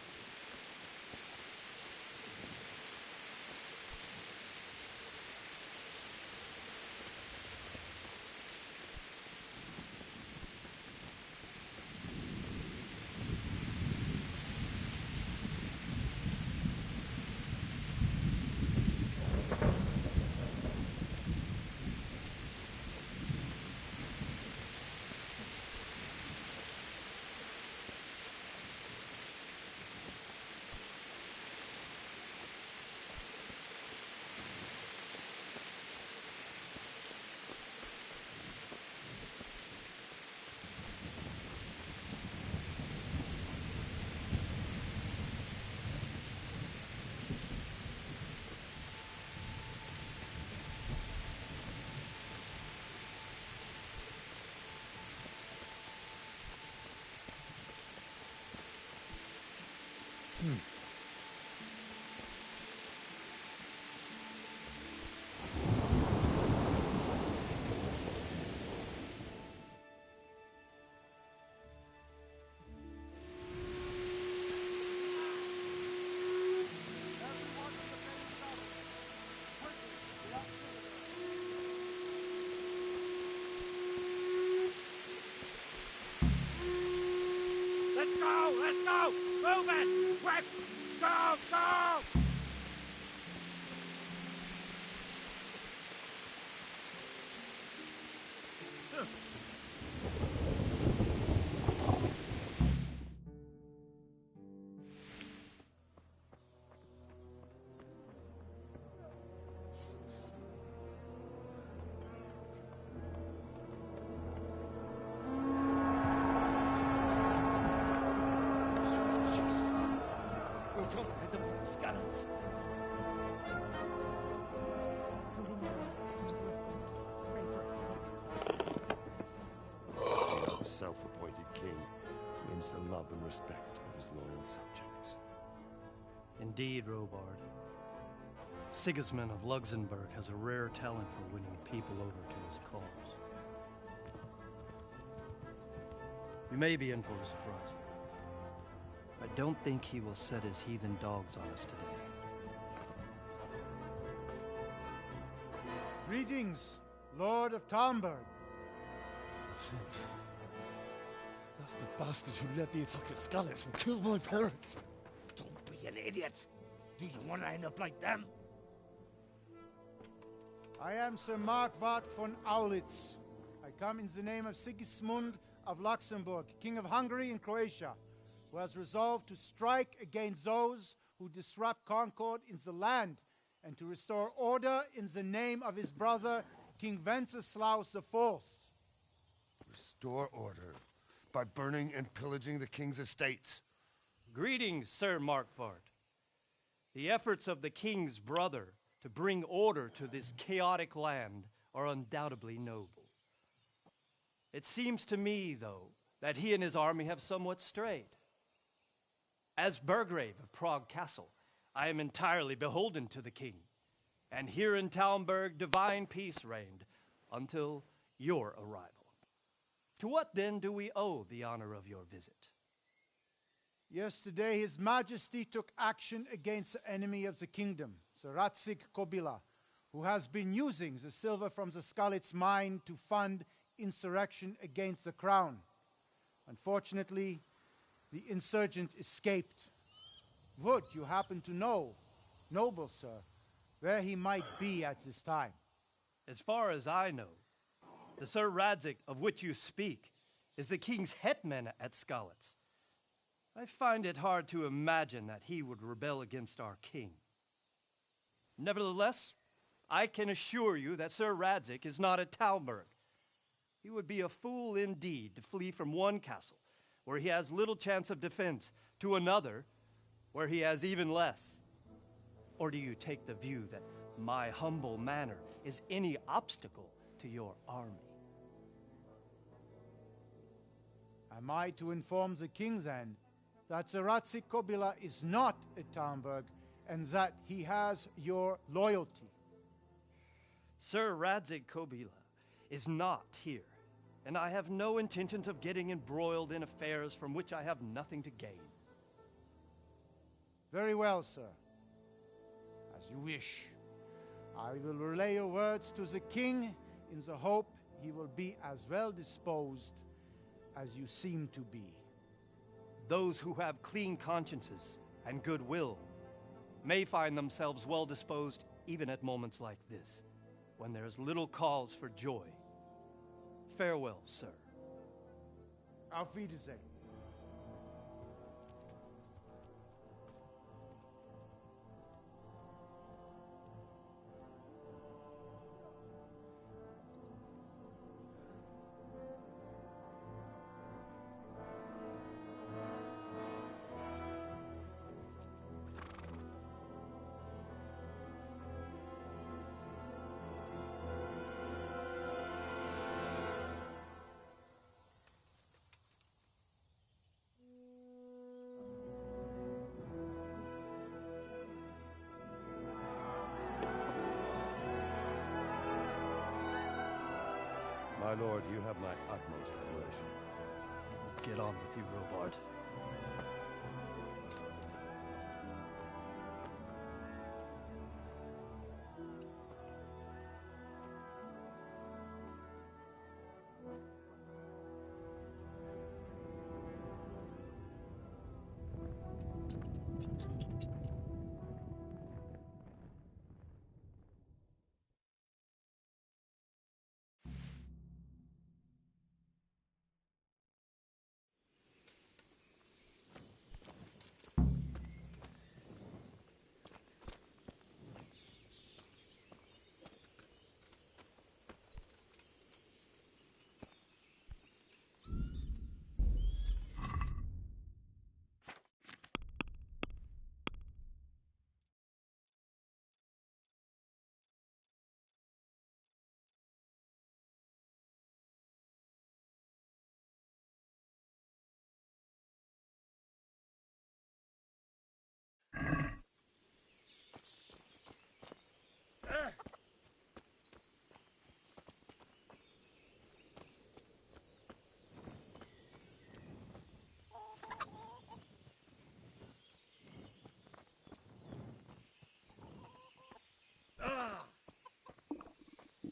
Let's go! Let's go! Move it! Quick! Go! Go! See how the self-appointed king wins the love and respect of his loyal subjects. Indeed, Robard. Sigismund of Luxembourg has a rare talent for winning people over to his cause. You may be in for a surprise, though. I don't think he will set his heathen dogs on us today. Greetings, Lord of Talmberg. That's the bastard who led the attack at Scalets and killed my parents. Don't be an idiot. Do you want to end up like them? I am Sir Markwart von Aulitz. I come in the name of Sigismund of Luxembourg, King of Hungary and Croatia, who has resolved to strike against those who disrupt concord in the land and to restore order in the name of his brother, King Wenceslaus IV. Restore order by burning and pillaging the king's estates. Greetings, Sir Markwart. The efforts of the king's brother to bring order to this chaotic land are undoubtedly noble. It seems to me, though, that he and his army have somewhat strayed. As Burgrave of Prague Castle, I am entirely beholden to the king, and here in Talmberg divine peace reigned until your arrival. To what then do we owe the honor of your visit? Yesterday, His Majesty took action against the enemy of the kingdom, Sir Ratsig Kobila, who has been using the silver from the Skalitz mine to fund insurrection against the crown. Unfortunately, the insurgent escaped. Would you happen to know, noble sir, where he might be at this time? As far as I know, the Sir Radzik of which you speak is the king's hetman at Skalitz. I find it hard to imagine that he would rebel against our king. Nevertheless, I can assure you that Sir Radzig is not at Talmberg. He would be a fool indeed to flee from one castle, where he has little chance of defense, to another, where he has even less. Or do you take the view that my humble manor is any obstacle to your army? Am I to inform the king, then, that the Radzig Kobyla is not at Talmberg, and that he has your loyalty? Sir Radzig Kobyla is not here, and I have no intentions of getting embroiled in affairs from which I have nothing to gain. Very well, sir. As you wish. I will relay your words to the king in the hope he will be as well disposed as you seem to be. Those who have clean consciences and goodwill may find themselves well disposed even at moments like this, when there is little cause for joy. Farewell, sir. Auf Wiedersehen. My lord, you have my utmost admiration. Get on with you, Robard.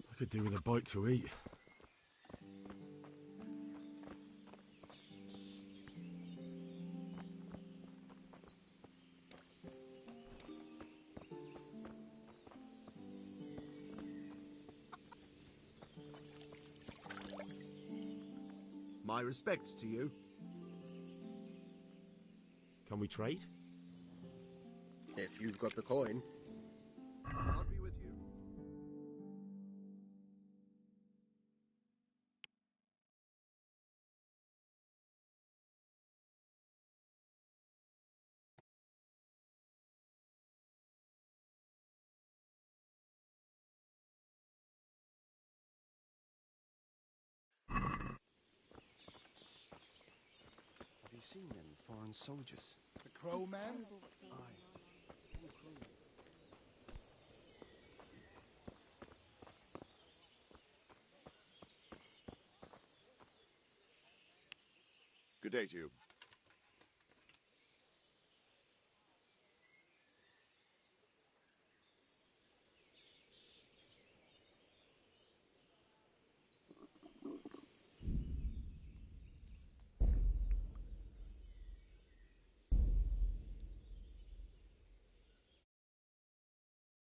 I could do with a bite to eat. My respects to you. Can we trade? If you've got the coin. I'll be with you. Have you seen them foreign soldiers? The Crow Man? Good day to you.